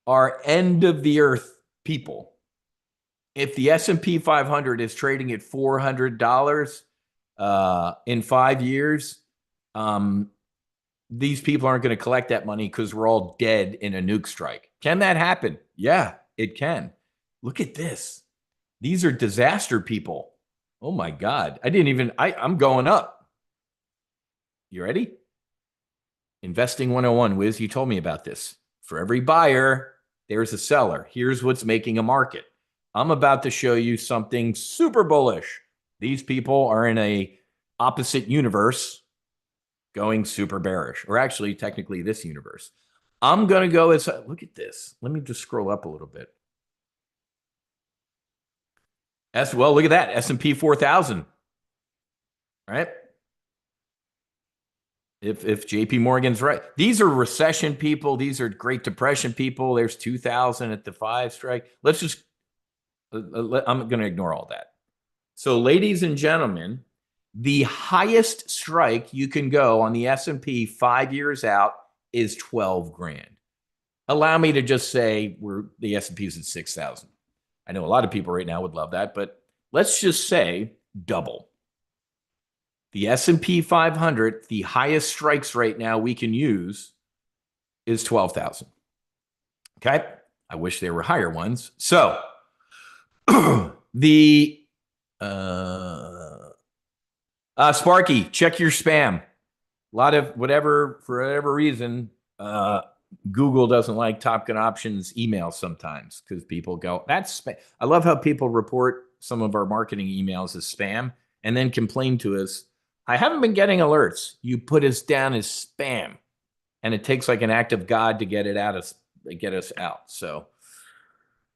are end of the earth people. If the S&P 500 is trading at $400 in 5 years, these people aren't going to collect that money because we're all dead in a nuke strike. Can that happen? Yeah, it can. Look at this. These are disaster people. Oh my God. I'm going up. You ready? Investing 101, Wiz, you told me about this. For every buyer, there's a seller. Here's what's making a market. I'm about to show you something super bullish. These people are in a opposite universe going super bearish, or actually technically this universe. I'm going to go as, look at this. Let me just scroll up a little bit. Well, look at that. S&P 4,000. All right. If JP Morgan's right. These are recession people. These are Great Depression people. There's 2000 at the 5 strike. Let's just, I'm going to ignore all that. So ladies and gentlemen, the highest strike you can go on the S&P 5 years out is 12 grand. Allow me to just say the S&P is at 6,000. I know a lot of people right now would love that, but let's just say double. The S&P 500, the highest strikes right now we can use is 12,000. Okay? I wish there were higher ones. So the Sparky, check your spam. A lot of for whatever reason, Google doesn't like Top Gun Options emails sometimes because people go, that's spam. I love how people report some of our marketing emails as spam and then complain to us. I haven't been getting alerts. You put us down as spam, and it takes like an act of God to get us out. So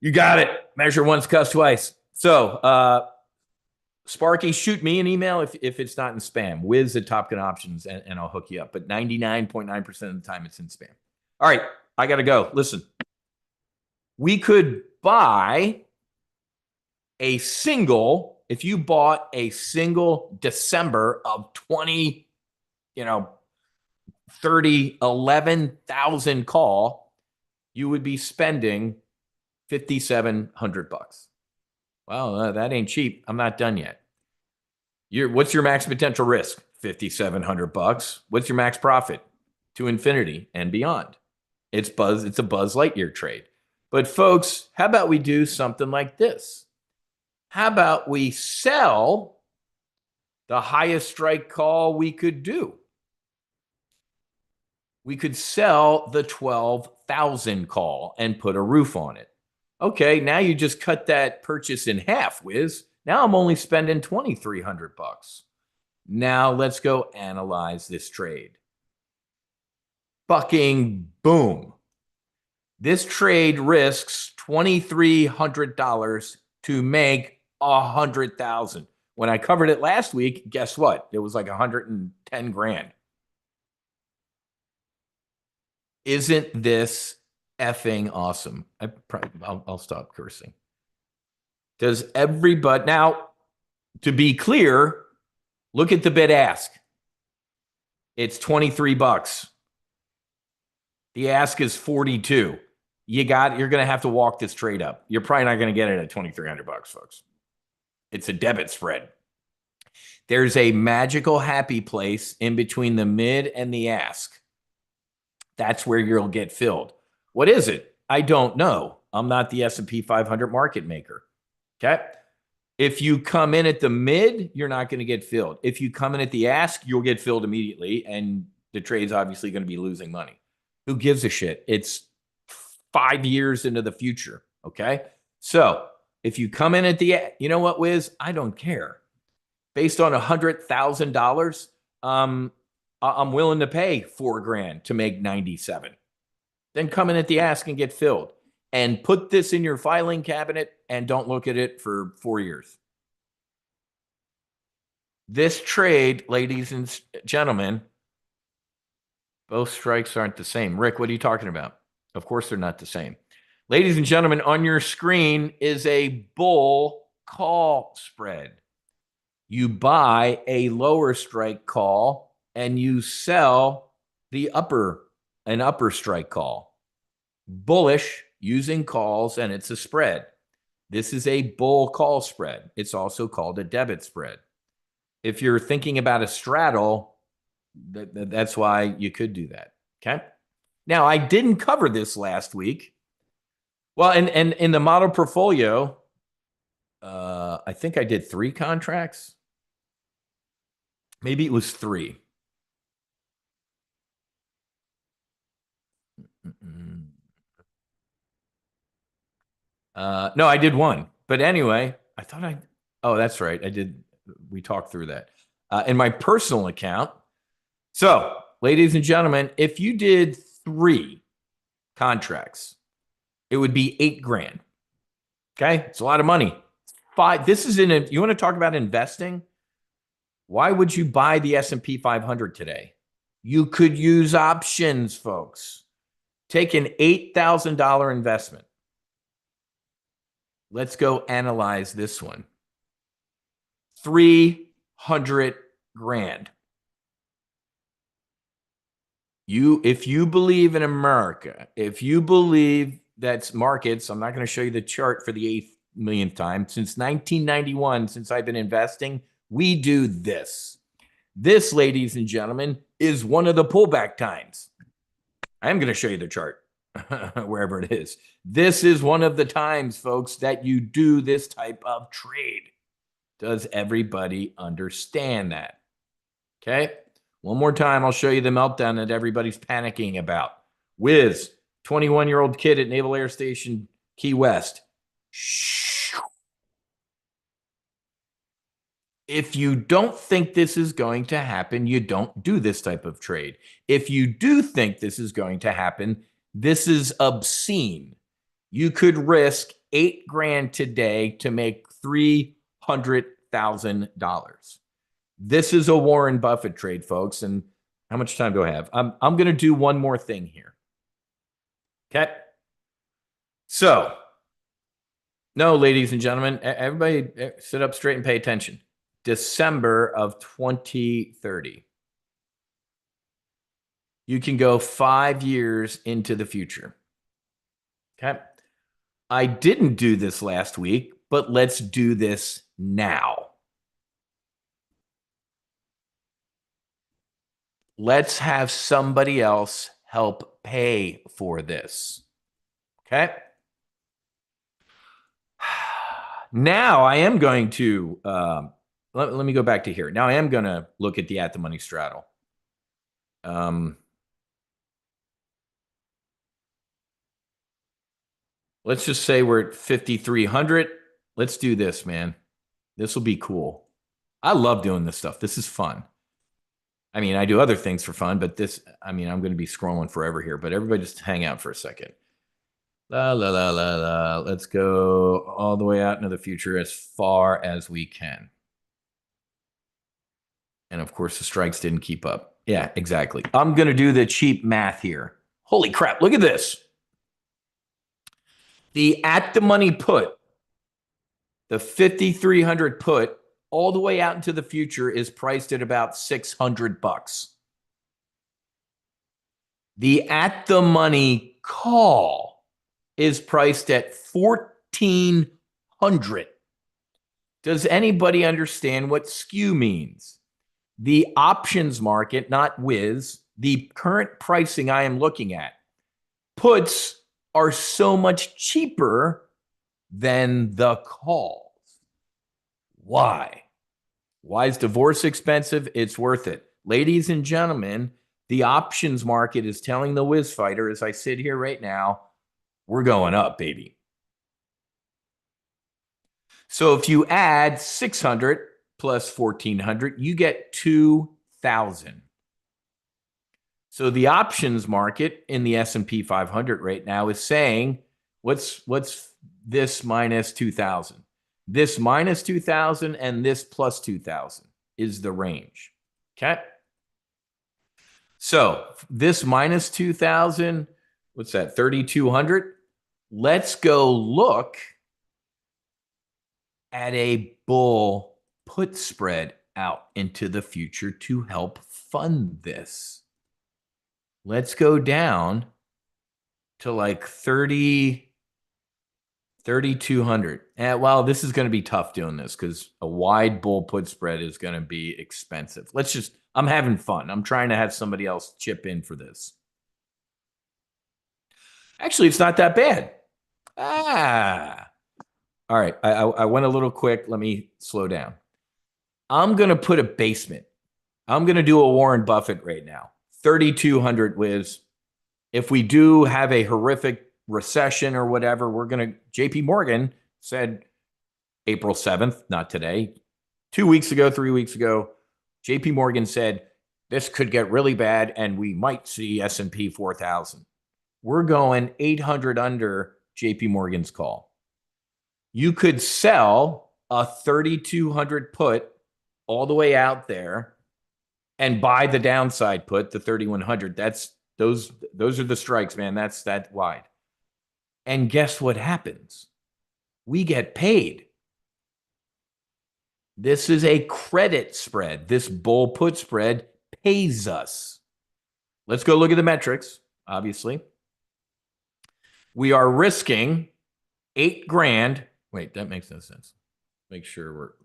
you got it. Measure once, cuss twice. So Sparky, shoot me an email if it's not in spam. Wiz at Top Gun Options, and I'll hook you up. But 99.9% of the time, it's in spam. All right, I got to go. Listen, we could buy a single. If you bought a single December of 20, 30, 11,000 call, you would be spending $5,700. Well, that ain't cheap. I'm not done yet. What's your max potential risk? $5,700. What's your max profit? To infinity and beyond. It's a Buzz Lightyear trade. But folks, how about we do something like this? How about we sell the highest strike call we could do? We could sell the 12,000 call and put a roof on it. Okay, now you just cut that purchase in half, Wiz. Now I'm only spending $2,300. Now let's go analyze this trade. Fucking boom. This trade risks $2,300 to make $100,000. When I covered it last week, guess what? It was like 110 grand. Isn't this effing awesome? I'll stop cursing. Does everybody now, to be clear, look at the bid ask. It's $23. The ask is 42. You're going to have to walk this trade up. You're probably not going to get it at $2,300, folks. It's a debit spread. There's a magical happy place in between the mid and the ask. That's where you'll get filled. What is it? I don't know. I'm not the S&P 500 market maker. Okay. If you come in at the mid, you're not going to get filled. If you come in at the ask, you'll get filled immediately, and the trade's obviously going to be losing money. Who gives a shit? It's 5 years into the future. Okay. So if you come in at the, you know what, Wiz? I don't care. Based on $100,000, I'm willing to pay $4,000 to make 97. Then come in at the ask and get filled. And put this in your filing cabinet and don't look at it for 4 years. This trade, ladies and gentlemen, both strikes aren't the same. Rick, what are you talking about? Of course they're not the same. Ladies and gentlemen, on your screen is a bull call spread. You buy a lower strike call and you sell an upper strike call. Bullish using calls, and it's a spread. This is a bull call spread. It's also called a debit spread. If you're thinking about a straddle, that's why you could do that. Okay. Now, I didn't cover this last week. Well, and in the model portfolio, I think I did 3 contracts. Maybe it was 3. No, I did 1. But anyway, oh, that's right. I did. We talked through that. In my personal account. So, ladies and gentlemen, if you did 3 contracts, it would be $8,000. Okay. It's a lot of money. 5. This is you want to talk about investing? Why would you buy the S&P 500 today? You could use options, folks. Take an $8,000 investment. Let's go analyze this one. $300,000. If you believe in America, if you believe that's markets, I'm not going to show you the chart for the 8th millionth time. Since 1991, since I've been investing, we do this. This, ladies and gentlemen, is one of the pullback times. I'm going to show you the chart wherever it is. This is one of the times, folks, that you do this type of trade. Does everybody understand that? Okay. One more time, I'll show you the meltdown that everybody's panicking about. Wiz, 21-year-old kid at Naval Air Station, Key West. If you don't think this is going to happen, you don't do this type of trade. If you do think this is going to happen, this is obscene. You could risk $8,000 today to make $300,000. This is a Warren Buffett trade, folks. And how much time do I have? I'm going to do one more thing here. Okay. So, no, ladies and gentlemen, everybody sit up straight and pay attention. December of 2030. You can go 5 years into the future. Okay. I didn't do this last week, but let's do this now. Let's have somebody else help pay for this. Okay. Now I am going to, let me go back to here. Now I am going to look at the at-the-money straddle. Let's just say we're at 5,300. Let's do this, man. This will be cool. I love doing this stuff. This is fun. I mean, I do other things for fun, but this, I mean, I'm going to be scrolling forever here, but everybody just hang out for a second. La, la, la, la, la. Let's go all the way out into the future as far as we can. And of course, the strikes didn't keep up. Yeah, exactly. I'm going to do the cheap math here. Holy crap. Look at this. The at-the-money put, the 5,300 put, all the way out into the future is priced at about $600. The at-the-money call is priced at $1,400. Does anybody understand what skew means? The options market, not Wiz, the current pricing I am looking at, puts are so much cheaper than the calls. Why? Why is divorce expensive? It's worth it. Ladies and gentlemen, The options market is telling the whiz fighter, as I sit here right now, we're going up, baby. So if you add 600 plus 1,400, you get 2,000. So the options market in the S&P 500 right now is saying, what's this minus 2,000? This minus 2,000 and this plus 2,000 is the range. Okay. So this minus 2,000, what's that? 3,200. Let's go look at a bull put spread out into the future to help fund this. Let's go down to like 3,200. Well, this is going to be tough doing this because a wide bull put spread is going to be expensive. I'm having fun. I'm trying to have somebody else chip in for this. Actually, it's not that bad. All right. I went a little quick. Let me slow down. I'm going to put a basement. I'm going to do a Warren Buffett right now. 3,200 Wiz. If we do have a horrific recession or whatever, JP Morgan said April 7th, not today, 2 weeks ago, 3 weeks ago, JP Morgan said this could get really bad and we might see S&P 4,000. We're going 800 under JP Morgan's call. You could sell a 3,200 put all the way out there and buy the downside put, the 3,100. Those are the strikes, man. That's that wide. And guess what happens? We get paid. This is a credit spread. This bull put spread pays us. Let's go look at the metrics, obviously. We are risking $8,000. Wait, that makes no sense. Make sure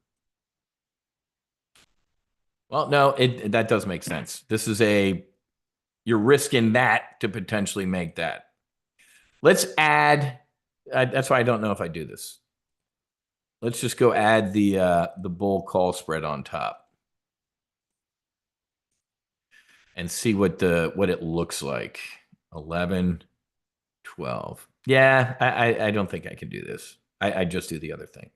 no, that does make sense. You're risking that to potentially make that. Let's add, that's why I don't know if I do this. Let's just go add the bull call spread on top and see what it looks like. 11, 12. Yeah, I don't think I can do this. I just do the other thing.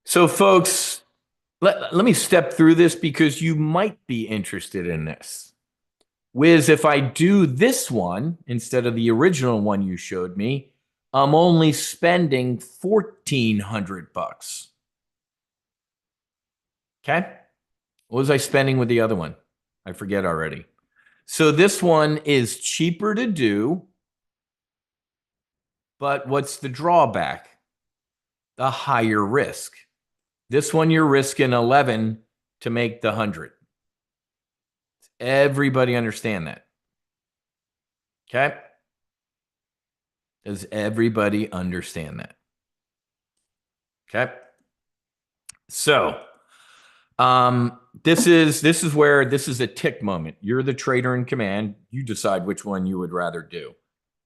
So folks, let me step through this because you might be interested in this. Wiz, if I do this one instead of the original one you showed me, I'm only spending $1,400. Okay. What was I spending with the other one? I forget already. So this one is cheaper to do, but what's the drawback? The higher risk. This one you're risking 11 to make the 100. Everybody understand that? Okay. Does everybody understand that? Okay. So, this is where this is a tick moment. You're the trader in command. You decide which one you would rather do.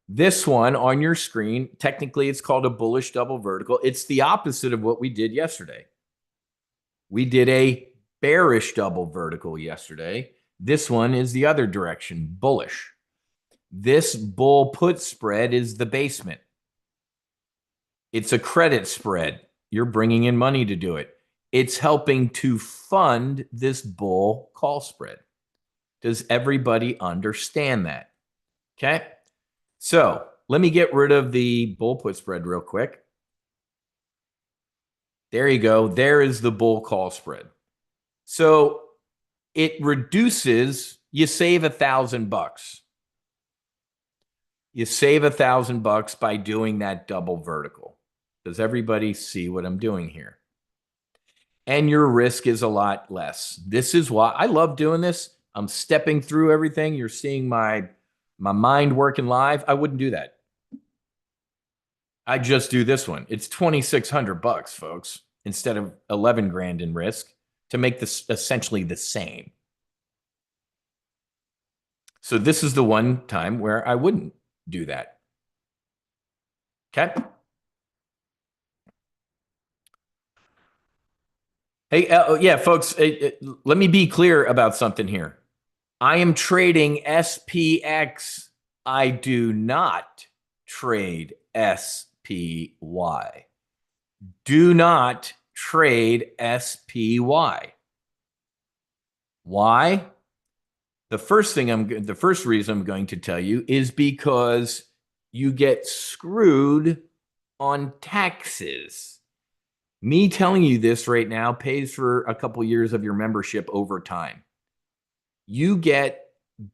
This one on your screen, technically it's called a bullish double vertical. It's the opposite of what we did yesterday. We did a bearish double vertical yesterday. This one is the other direction, bullish. This bull put spread is the basement. It's a credit spread. You're bringing in money to do it. It's helping to fund this bull call spread. Does everybody understand that? Okay. So let me get rid of the bull put spread real quick. There you go. There is the bull call spread. So it reduces, you save $1,000. You save $1,000 by doing that double vertical. Does everybody see what I'm doing here? And your risk is a lot less. This is why I love doing this. I'm stepping through everything. You're seeing my mind working live. I wouldn't do that. I just do this one. It's $2,600, folks, instead of 11 grand in risk to make this essentially the same. So this is the one time where I wouldn't do that. Okay. Hey, yeah, folks, let me be clear about something here. I am trading SPX. I do not trade SPY. Do not trade SPY. Why? The first reason I'm going to tell you is because you get screwed on taxes. Me telling you this right now pays for a couple years of your membership over time. You get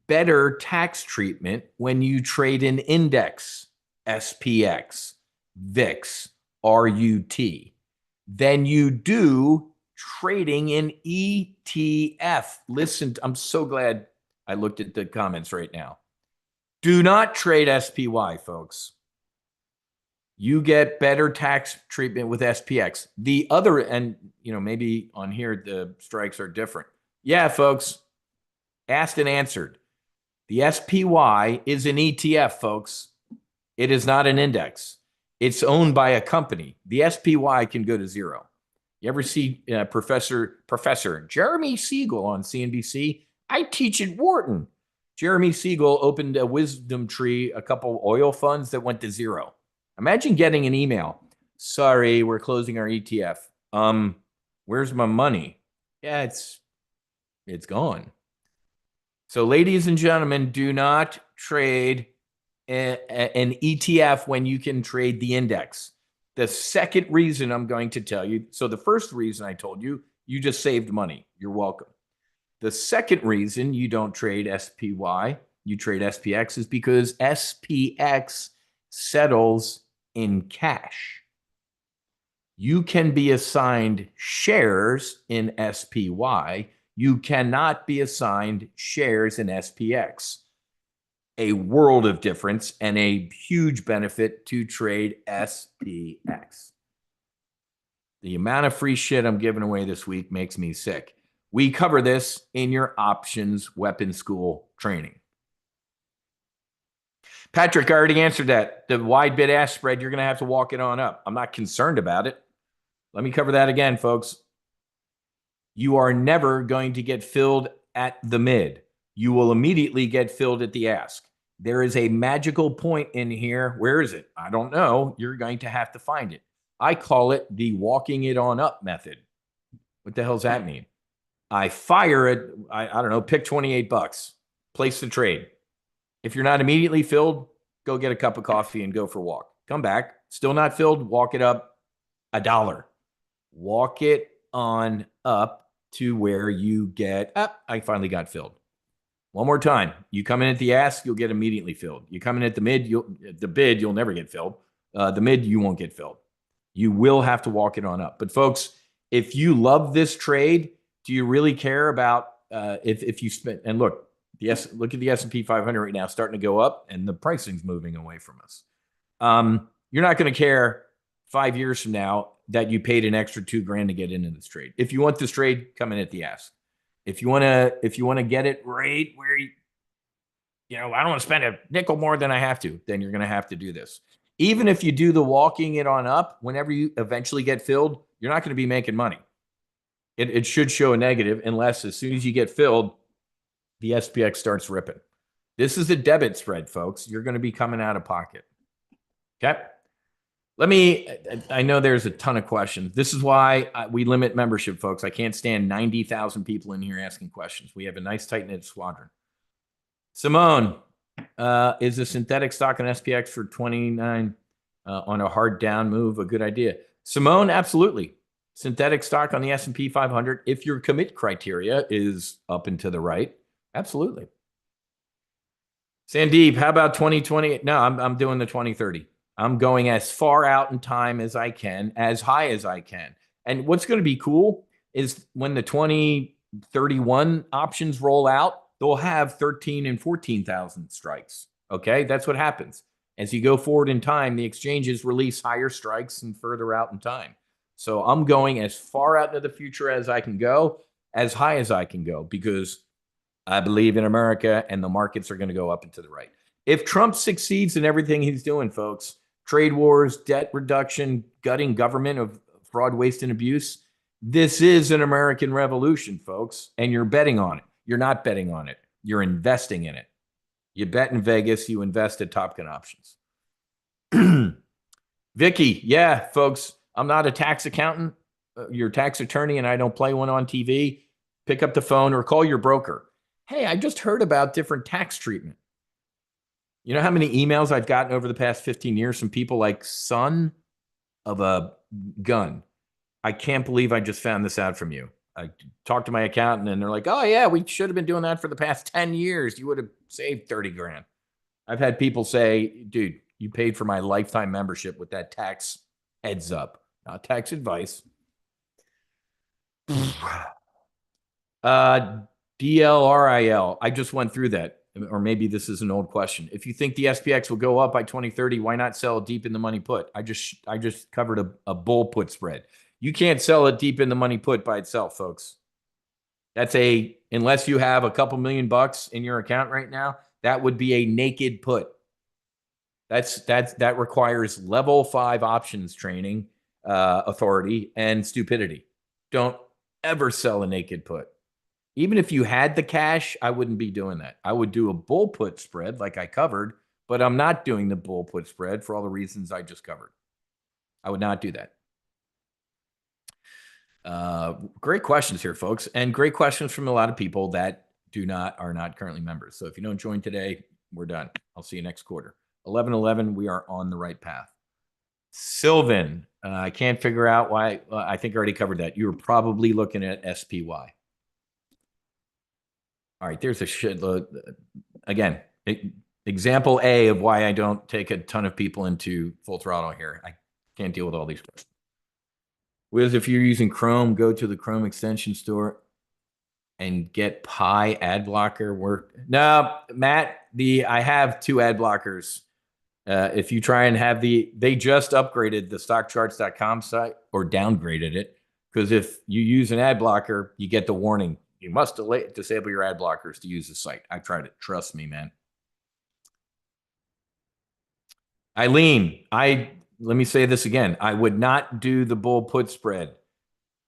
better tax treatment when you trade an index, SPX, VIX, RUT, than you do trading in ETF. Listen, I'm so glad I looked at the comments right now. Do not trade SPY, folks. You get better tax treatment with SPX. The other, and maybe on here the strikes are different. Yeah, folks, asked and answered. The SPY is an ETF, folks. It is not an index. It's owned by a company. The SPY can go to zero. You ever see Professor Jeremy Siegel on CNBC? I teach at Wharton. Jeremy Siegel opened a wisdom tree, a couple oil funds that went to zero. Imagine getting an email. Sorry, we're closing our ETF. Where's my money? Yeah, it's gone. So, ladies and gentlemen, do not trade an ETF when you can trade the index. The second reason I'm going to tell you, so the first reason I told you, you just saved money. You're welcome. The second reason you don't trade SPY, you trade SPX, is because SPX settles in cash. You can be assigned shares in SPY. You cannot be assigned shares in SPX. A world of difference and a huge benefit to trade SPX. The amount of free shit I'm giving away this week makes me sick. We cover this in your options weapon school training. Patrick, I already answered that. The wide bid-ask spread, you're going to have to walk it on up. I'm not concerned about it. Let me cover that again, folks. You are never going to get filled at the mid. You will immediately get filled at the ask. There is a magical point in here. Where is it? I don't know. You're going to have to find it. I call it the walking it on up method. What the hell does that mean? I fire it. I don't know, pick 28 bucks, place the trade. If you're not immediately filled, go get a cup of coffee and go for a walk. Come back. Still not filled, walk it up $1. Walk it on up to where you get up. I finally got filled. One more time. You come in at the ask, you'll get immediately filled. You come in at the mid, the bid, you'll never get filled. The mid, you won't get filled. You will have to walk it on up. But folks, if you love this trade, do you really care about if you spend? And look, look at the S&P 500 right now, starting to go up, and the pricing's moving away from us. You're not going to care 5 years from now that you paid an extra $2,000 to get into this trade. If you want this trade, come in at the ask. If you want to get it right where I don't want to spend a nickel more than I have to, then you're going to have to do this. Even if you do the walking it on up, whenever you eventually get filled, you're not going to be making money. It should show a negative unless as soon as you get filled, the SPX starts ripping. This is a debit spread, folks. You're going to be coming out of pocket. Okay. I know there's a ton of questions. This is why we limit membership, folks. I can't stand 90,000 people in here asking questions. We have a nice tight-knit squadron. Simone, is a synthetic stock on SPX for 29 on a hard down move a good idea? Simone, absolutely. Synthetic stock on the S&P 500, if your commit criteria is up and to the right, absolutely. Sandeep, how about 2020? No, I'm doing the 2030. I'm going as far out in time as I can, as high as I can. And what's going to be cool is when the 2031 options roll out, they'll have 13 and 14,000 strikes. Okay, that's what happens. As you go forward in time, the exchanges release higher strikes and further out in time. So I'm going as far out into the future as I can go, as high as I can go, because I believe in America and the markets are going to go up and to the right. If Trump succeeds in everything he's doing, folks, trade wars, debt reduction, gutting government of fraud, waste, and abuse, This is an American revolution, folks, and you're betting on it. You're not betting on it. You're investing in it. You bet in Vegas, you invest at Top Gun Options. Vicky, yeah, folks, I'm not a tax accountant, your tax attorney, and I don't play one on TV. Pick up the phone or call your broker. Hey, I just heard about different tax treatment. You know how many emails I've gotten over the past 15 years from people like, son of a gun, I can't believe I just found this out from you. I talked to my accountant and they're like, oh, yeah, we should have been doing that for the past 10 years. You would have saved 30 grand. I've had people say, dude, you paid for my lifetime membership with that tax heads up, not tax advice. DLRIL. I just went through that. Or maybe this is an old question. If you think the SPX will go up by 2030, why not sell it deep in the money put? I just covered a bull put spread. You can't sell it deep in the money put by itself, folks. That's unless you have a couple $1,000,000 in your account right now, that would be a naked put. That requires level 5 options training, authority, and stupidity. Don't ever sell a naked put. Even if you had the cash, I wouldn't be doing that. I would do a bull put spread like I covered, but I'm not doing the bull put spread for all the reasons I just covered. I would not do that. Great questions here, folks, and great questions from a lot of people that are not currently members. So if you don't join today, we're done. I'll see you next quarter. 11/11, we are on the right path. Sylvan, I can't figure out why. I think I already covered that. You were probably looking at SPY. All right, there's a shitload. Again, example A of why I don't take a ton of people into full throttle here. I can't deal with all these questions. Whereas if you're using Chrome, go to the Chrome extension store and get Pi ad blocker. No, Matt, I have 2 ad blockers. If you try and have they just upgraded the stockcharts.com site or downgraded it, because if you use an ad blocker, you get the warning. You must disable your ad blockers to use the site. I've tried it. Trust me, man. Eileen, let me say this again. I would not do the bull put spread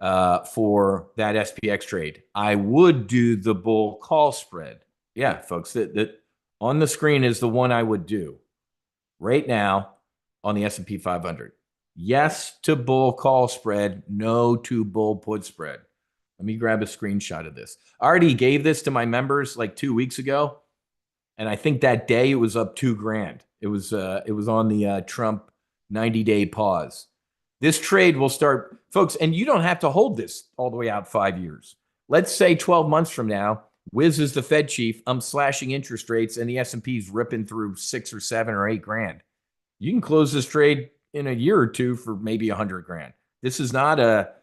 for that SPX trade. I would do the bull call spread. Yeah, folks, that on the screen is the one I would do right now on the S&P 500. Yes to bull call spread, no to bull put spread. Let me grab a screenshot of this. I already gave this to my members like 2 weeks ago, and I think that day it was up 2 grand. It was on the Trump 90-day pause. This trade will start, folks, and you don't have to hold this all the way out 5 years. Let's say 12 months from now, Wiz is the Fed chief. I'm slashing interest rates, and the S&P's ripping through 6 or 7 or 8 grand. You can close this trade in a year or two for maybe 100 grand. This is not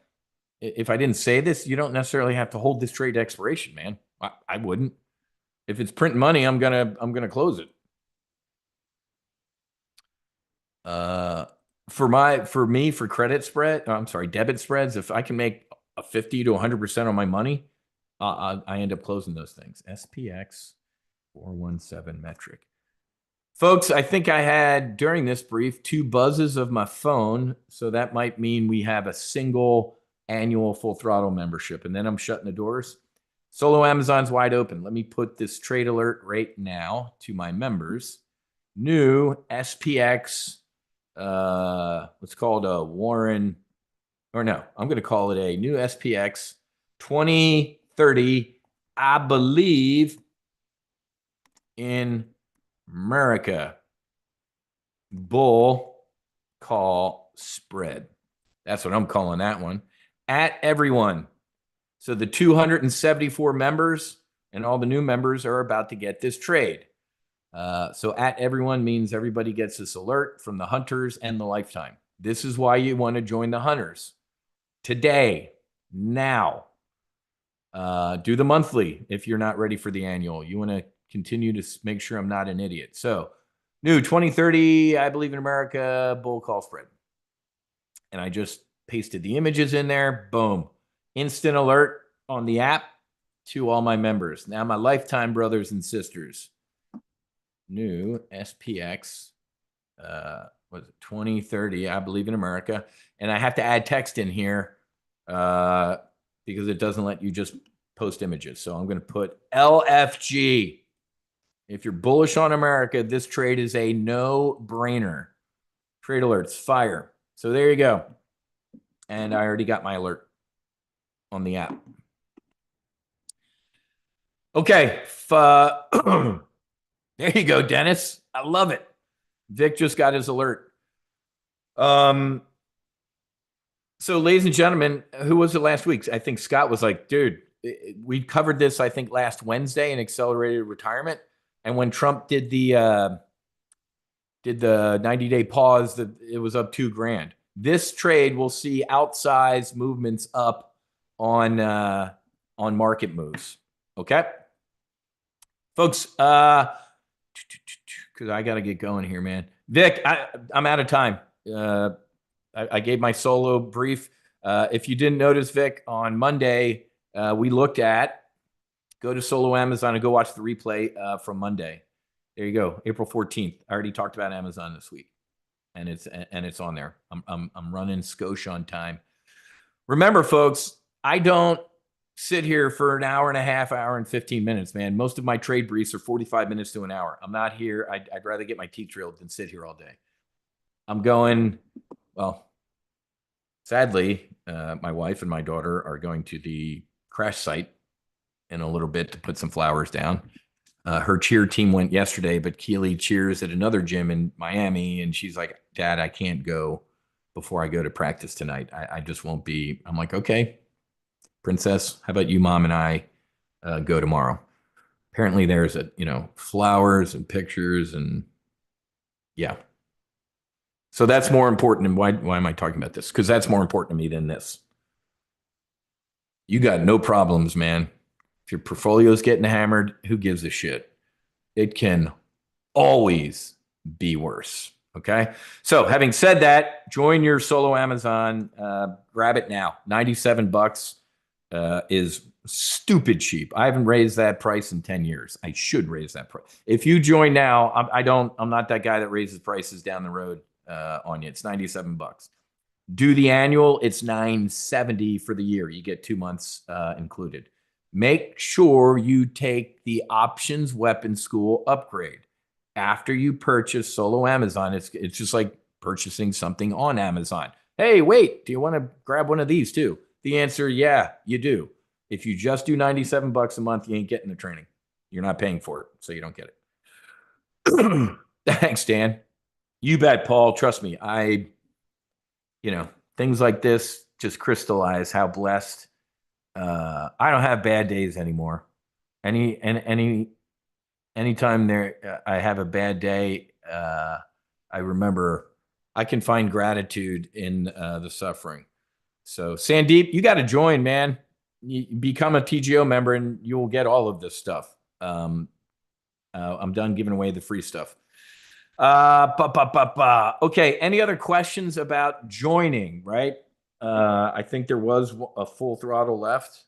if I didn't say this, you don't necessarily have to hold this trade to expiration, man. I wouldn't. If it's print money, I'm gonna close it. For credit spread, I'm sorry, debit spreads, if I can make a 50 to 100% on my money, I end up closing those things. SPX 417 metric. Folks, I think I had during this brief 2 buzzes of my phone, so that might mean we have a single annual full throttle membership, and then I'm shutting the doors. Solo Amazon's wide open. Let me put this trade alert right now to my members. New SPX, let's call it a Warren, or no, I'm going to call it a new SPX 2030, I believe in Merica bull call spread. That's what I'm calling that one. At everyone. So the 274 members and all the new members are about to get this trade. So at everyone means everybody gets this alert from the hunters and the lifetime. This is why you want to join the hunters today, now. Do the monthly if you're not ready for the annual. You want to continue to make sure I'm not an idiot. So new 2030, I believe in America, bull call spread. And I just pasted the images in there. Boom. Instant alert on the app to all my members. Now my lifetime brothers and sisters. New SPX, was it 2030, I believe in America. And I have to add text in here. because it doesn't let you just post images. So I'm going to put LFG. If you're bullish on America, this trade is a no-brainer. Trade alerts, fire. So there you go. And I already got my alert on the app. Okay. There you go, Dennis. I love it. Vic just got his alert. So, ladies and gentlemen, who was it last week? I think Scott was like, dude, we covered this, I think, last Wednesday in accelerated retirement. And when Trump did the 90-day pause, it was up $2,000. This trade will see outsized movements up on market moves. Okay, folks. Because I got to get going here, man. Vic, I'm out of time. I gave my solo brief. If you didn't notice, Vic, on Monday we looked at go to Solo Amazon and go watch the replay from Monday. There you go, April 14th. I already talked about Amazon this week, and it's on there. I'm running Scotia on time. Remember, folks, I don't sit here for an hour and a half, hour and 15 minutes, man. Most of my trade briefs are 45 minutes to an hour. I'm not here. I'd rather get my teeth drilled than sit here all day. I'm going, well, sadly, my wife and my daughter are going to the crash site in a little bit to put some flowers down. Her cheer team went yesterday, but Keely cheers at another gym in Miami, and she's like, Dad, I can't go before I go to practice tonight. I just won't be. I'm like, okay, princess, how about you, Mom, and I go tomorrow? Apparently there's flowers and pictures, and yeah. So that's more important. And why am I talking about this? Because that's more important to me than this. You got no problems, man. If your portfolio's getting hammered, who gives a shit? It can always be worse. Okay. So having said that, join your solo Amazon. Grab it now. $97 is stupid cheap. I haven't raised that price in 10 years. I should raise that price. If you join now, I'm not that guy that raises prices down the road on you. It's $97. Do the annual, it's $970 for the year. You get 2 months included. Make sure you take the Options Weapon School upgrade. After you purchase Solo Amazon, it's just like purchasing something on Amazon. Hey, wait, do you want to grab one of these too? The answer, yeah, you do. If you just do $97 a month, you ain't getting the training. You're not paying for it, so you don't get it. Thanks, Dan. You bet, Paul. Trust me. Things like this just crystallize how blessed. I don't have bad days anymore. Anytime I have a bad day, I remember I can find gratitude in the suffering. So Sandeep, you got to join, man. You become a TGO member and you will get all of this stuff. I'm done giving away the free stuff. Okay. Any other questions about joining? Right. I think there was a full throttle left.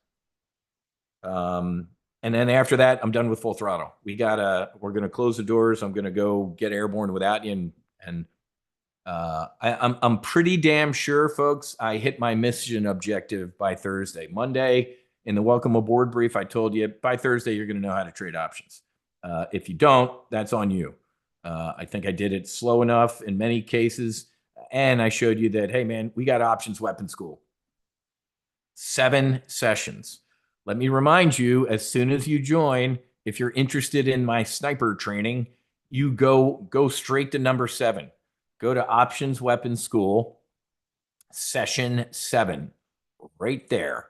And then after that, I'm done with full throttle. We're going to close the doors. I'm going to go get airborne without you. I'm pretty damn sure, folks, I hit my mission objective by Thursday. Monday in the welcome aboard brief, I told you by Thursday, you're going to know how to trade options. If you don't, that's on you. I think I did it slow enough in many cases. And I showed you that, hey, man, we got Options Weapon School. 7 sessions. Let me remind you, as soon as you join, if you're interested in my sniper training, you go straight to number 7. Go to Options Weapon School, session 7, right there.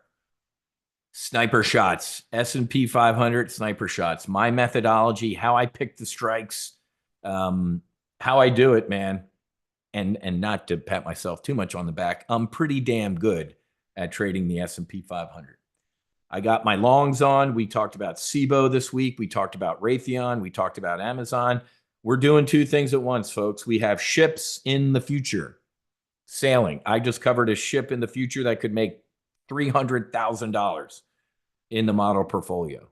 Sniper shots, S&P 500 sniper shots, my methodology, how I pick the strikes, how I do it, man. And not to pat myself too much on the back, I'm pretty damn good at trading the S&P 500. I got my longs on. We talked about SIBO this week. We talked about Raytheon. We talked about Amazon. We're doing 2 things at once, folks. We have ships in the future sailing. I just covered a ship in the future that could make $300,000 in the model portfolio.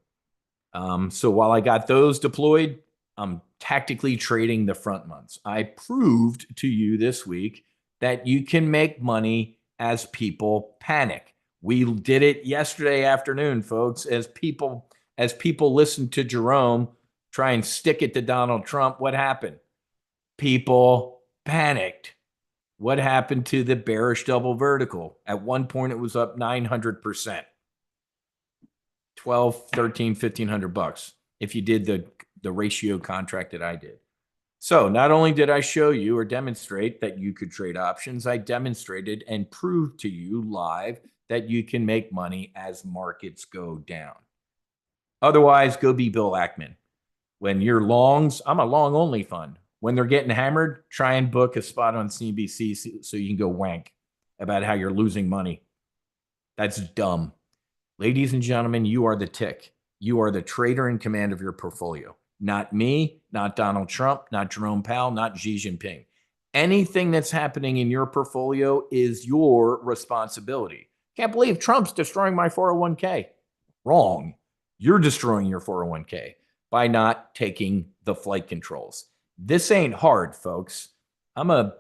So while I got those deployed, I'm tactically trading the front months. I proved to you this week that you can make money as people panic. We did it yesterday afternoon, folks, as people listened to Jerome try and stick it to Donald Trump. What happened? People panicked. What happened to the bearish double vertical? At one point, it was up 900%, 12, 13, 1500 bucks if you did the ratio contract that I did. So not only did I show you or demonstrate that you could trade options, I demonstrated and proved to you live that you can make money as markets go down. Otherwise, go be Bill Ackman. When you're longs, I'm a long only fund. When they're getting hammered, try and book a spot on CNBC so you can go wank about how you're losing money. That's dumb. Ladies and gentlemen, you are the tick. You are the trader in command of your portfolio. Not me, not Donald Trump, not Jerome Powell, not Xi Jinping. Anything that's happening in your portfolio is your responsibility. Can't believe Trump's destroying my 401k. Wrong. You're destroying your 401k by not taking the flight controls. This ain't hard, folks. I'm a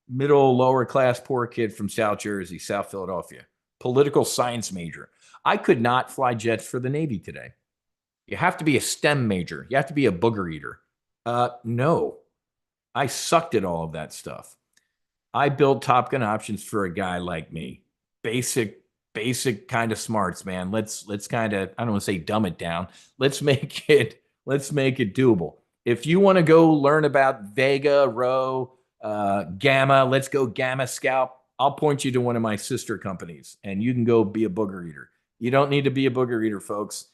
middle, lower class poor kid from South Jersey, South Philadelphia, political science major. I could not fly jets for the Navy today. You have to be a STEM major. You have to be a booger eater. No, I sucked at all of that stuff. I built Top Gun options for a guy like me. Basic kind of smarts, man. Let's kind of, I don't want to say dumb it down. Let's make it doable. If you want to go learn about Vega, Rho, Gamma, let's go Gamma Scalp. I'll point you to one of my sister companies and you can go be a booger eater. You don't need to be a booger eater, folks.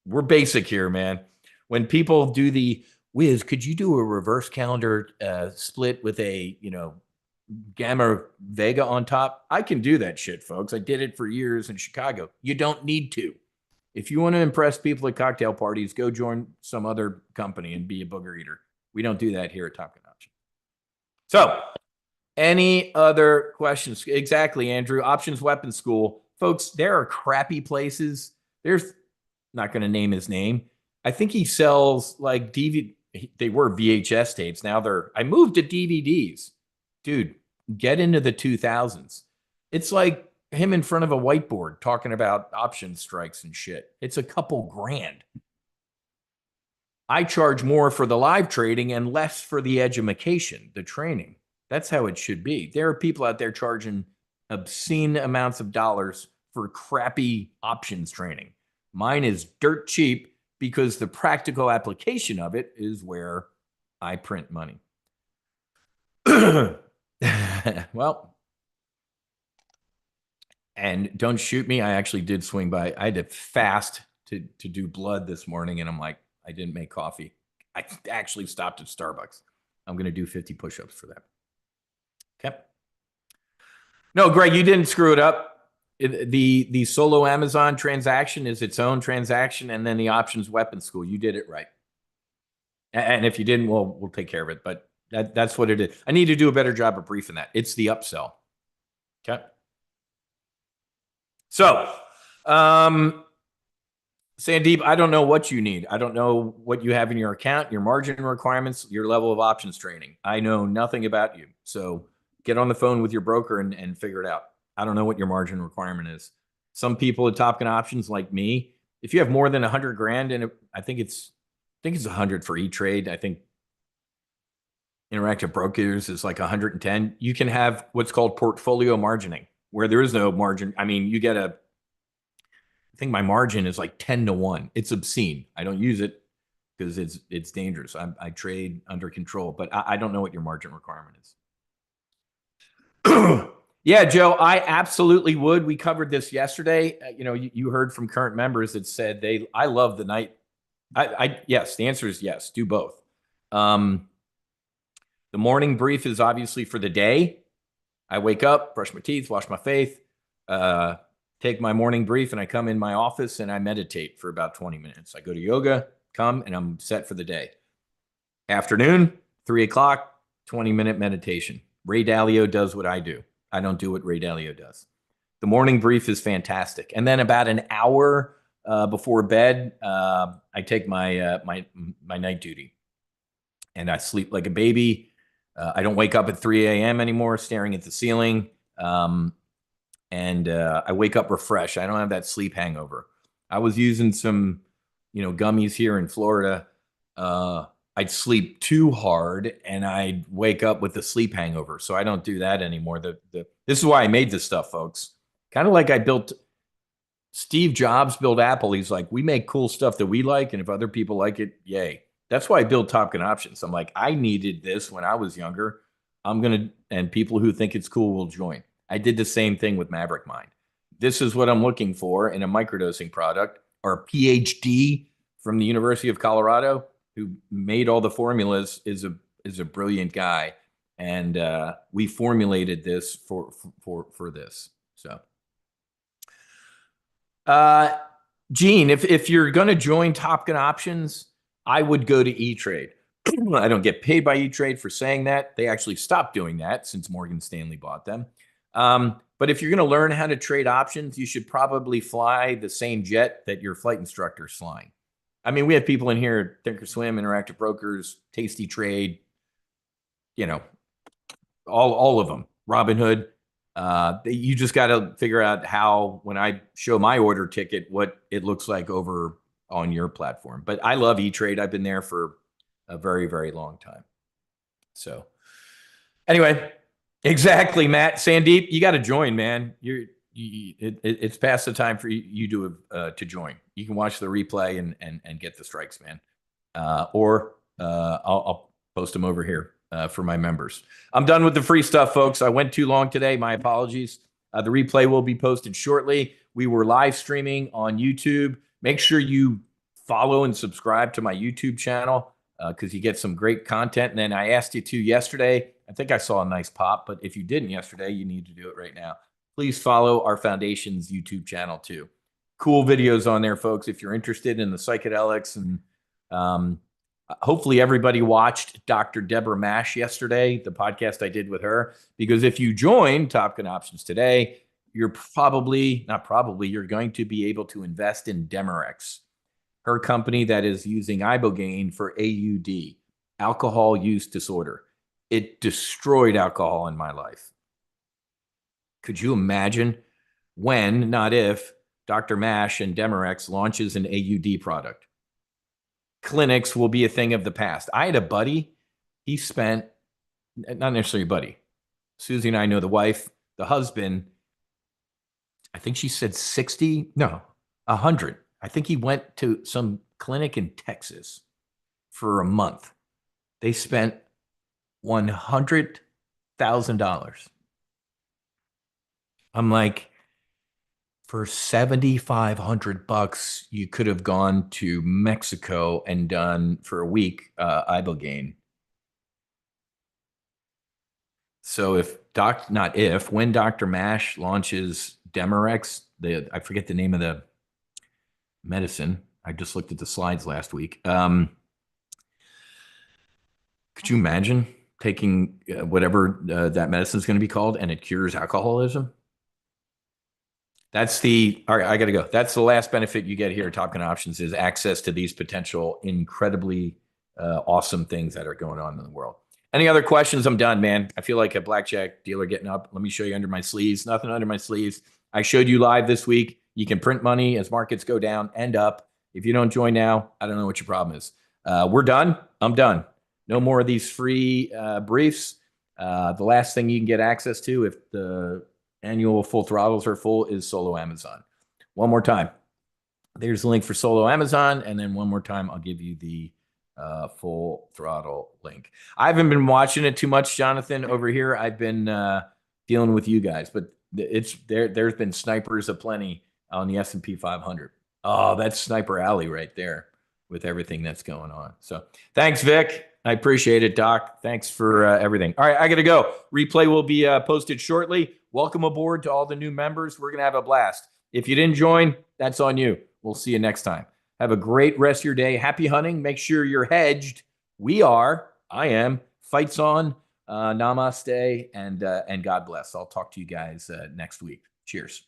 We're basic here, man. When people do the Wiz, could you do a reverse calendar split with a, Gamma Vega on top? I can do that shit, folks. I did it for years in Chicago. You don't need to. If you want to impress people at cocktail parties, go join some other company and be a booger eater. We don't do that here at Top Gun Options. So, any other questions? Exactly, Andrew. Options Weapons School. Folks, there are crappy places. There's not going to name his name. I think he sells like DVD. They were VHS tapes. Now I moved to DVDs. Dude, get into the 2000s. It's like him in front of a whiteboard talking about option strikes and shit. It's a couple grand. I charge more for the live trading and less for the education, the training. That's how it should be. There are people out there charging obscene amounts of dollars for crappy options training. Mine is dirt cheap because the practical application of it is where I print money. Well, and don't shoot me. I actually did swing by. I had to fast to do blood this morning, and I'm like, I didn't make coffee. I actually stopped at Starbucks. I'm going to do 50 push-ups for that. Okay. No, Greg, you didn't screw it up. The solo Amazon transaction is its own transaction, and then the Options Weapons School. You did it right. And if you didn't, we'll take care of it. But that's what it is. I need to do a better job of briefing that. It's the upsell. Okay. So, Sandeep, I don't know what you need. I don't know what you have in your account, your margin requirements, your level of options training. I know nothing about you. So get on the phone with your broker and figure it out. I don't know what your margin requirement is. Some people at Top Gun Options like me, if you have more than 100 grand in it, I think it's 100 for E-Trade. I think Interactive Brokers is like 110. You can have what's called portfolio margining, where there is no margin. I mean, you get I think my margin is like 10 to 1. It's obscene. I don't use it because it's dangerous. I trade under control, but I don't know what your margin requirement is. Yeah, Joe, I absolutely would. We covered this yesterday. You heard from current members that said I love the night. Yes, the answer is yes. Do both. The morning brief is obviously for the day. I wake up, brush my teeth, wash my face, take my morning brief, and I come in my office and I meditate for about 20 minutes. I go to yoga, come, and I'm set for the day. Afternoon, 3 o'clock, 20-minute meditation. Ray Dalio does what I do. I don't do what Ray Dalio does. The morning brief is fantastic. And then about an hour before bed, I take my night duty. And I sleep like a baby. I don't wake up at 3 a.m. anymore staring at the ceiling. and I wake up refreshed. I don't have that sleep hangover. I was using some, gummies here in Florida. I'd sleep too hard and I'd wake up with the sleep hangover. So I don't do that anymore. This is why I made this stuff, folks. Kind of like Steve Jobs built Apple. He's like, we make cool stuff that we like, and if other people like it, yay. That's why I built Top Gun Options. I'm like, I needed this when I was younger. And people who think it's cool will join. I did the same thing with Maverick Mind. This is what I'm looking for in a microdosing product. Our PhD from the University of Colorado, who made all the formulas, is a brilliant guy, and we formulated this for this. So, Gene, if you're going to join Top Gun Options, I would go to E-Trade. I don't get paid by E-Trade for saying that. They actually stopped doing that since Morgan Stanley bought them. But if you're going to learn how to trade options, you should probably fly the same jet that your flight instructor is flying. I mean, we have people in here, Thinkorswim, Interactive Brokers, Tasty Trade, all of them, Robinhood. You just got to figure out how, when I show my order ticket, what it looks like over on your platform. But I love E-Trade. I've been there for a very, very long time. So anyway, exactly, Matt. Sandeep, you got to join, man. It's past the time for you to join. You can watch the replay and get the strikes, man. Or I'll post them over here for my members. I'm done with the free stuff, folks. I went too long today. My apologies. The replay will be posted shortly. We were live streaming on YouTube. Make sure you follow and subscribe to my YouTube channel because you get some great content. And then I asked you to yesterday. I think I saw a nice pop, but if you didn't yesterday, you need to do it right now. Please follow our foundation's YouTube channel too. Cool videos on there, folks. If you're interested in the psychedelics, and hopefully everybody watched Dr. Deborah Mash yesterday, the podcast I did with her, because if you join Top Gun Options today, you're you're going to be able to invest in Demerex, her company that is using ibogaine for AUD, alcohol use disorder. It destroyed alcohol in my life. Could you imagine when, not if, Dr. Mash and Demerex launches an AUD product? Clinics will be a thing of the past. I had a buddy, he spent, not necessarily a buddy, Susie and I know the wife, the husband, I think she said 60, no, 100. I think he went to some clinic in Texas for a month. They spent $100,000. I'm like, for $7,500, you could have gone to Mexico and done for a week ibogaine. So when Dr. Mash launches Demerex, I forget the name of the medicine. I just looked at the slides last week. Could you imagine taking whatever that medicine is going to be called, and it cures alcoholism? All right, I got to go. That's the last benefit you get here at Top Gun Options, is access to these potential incredibly awesome things that are going on in the world. Any other questions? I'm done, man. I feel like a blackjack dealer getting up. Let me show you under my sleeves. Nothing under my sleeves. I showed you live this week. You can print money as markets go down and up. If you don't join now, I don't know what your problem is. We're done. I'm done. No more of these free briefs. The last thing you can get access to, if the annual full throttles are full, is Solo Amazon. One more time. There's a link for Solo Amazon. And then one more time, I'll give you the full throttle link. I haven't been watching it too much, Jonathan, over here. I've been dealing with you guys, but there's been snipers aplenty on the S&P 500. Oh, that's Sniper Alley right there with everything that's going on. So thanks, Vic. I appreciate it, Doc. Thanks for everything. All right, I got to go. Replay will be posted shortly. Welcome aboard to all the new members. We're going to have a blast. If you didn't join, that's on you. We'll see you next time. Have a great rest of your day. Happy hunting. Make sure you're hedged. We are. I am. Fights on. Namaste and God bless. I'll talk to you guys next week. Cheers.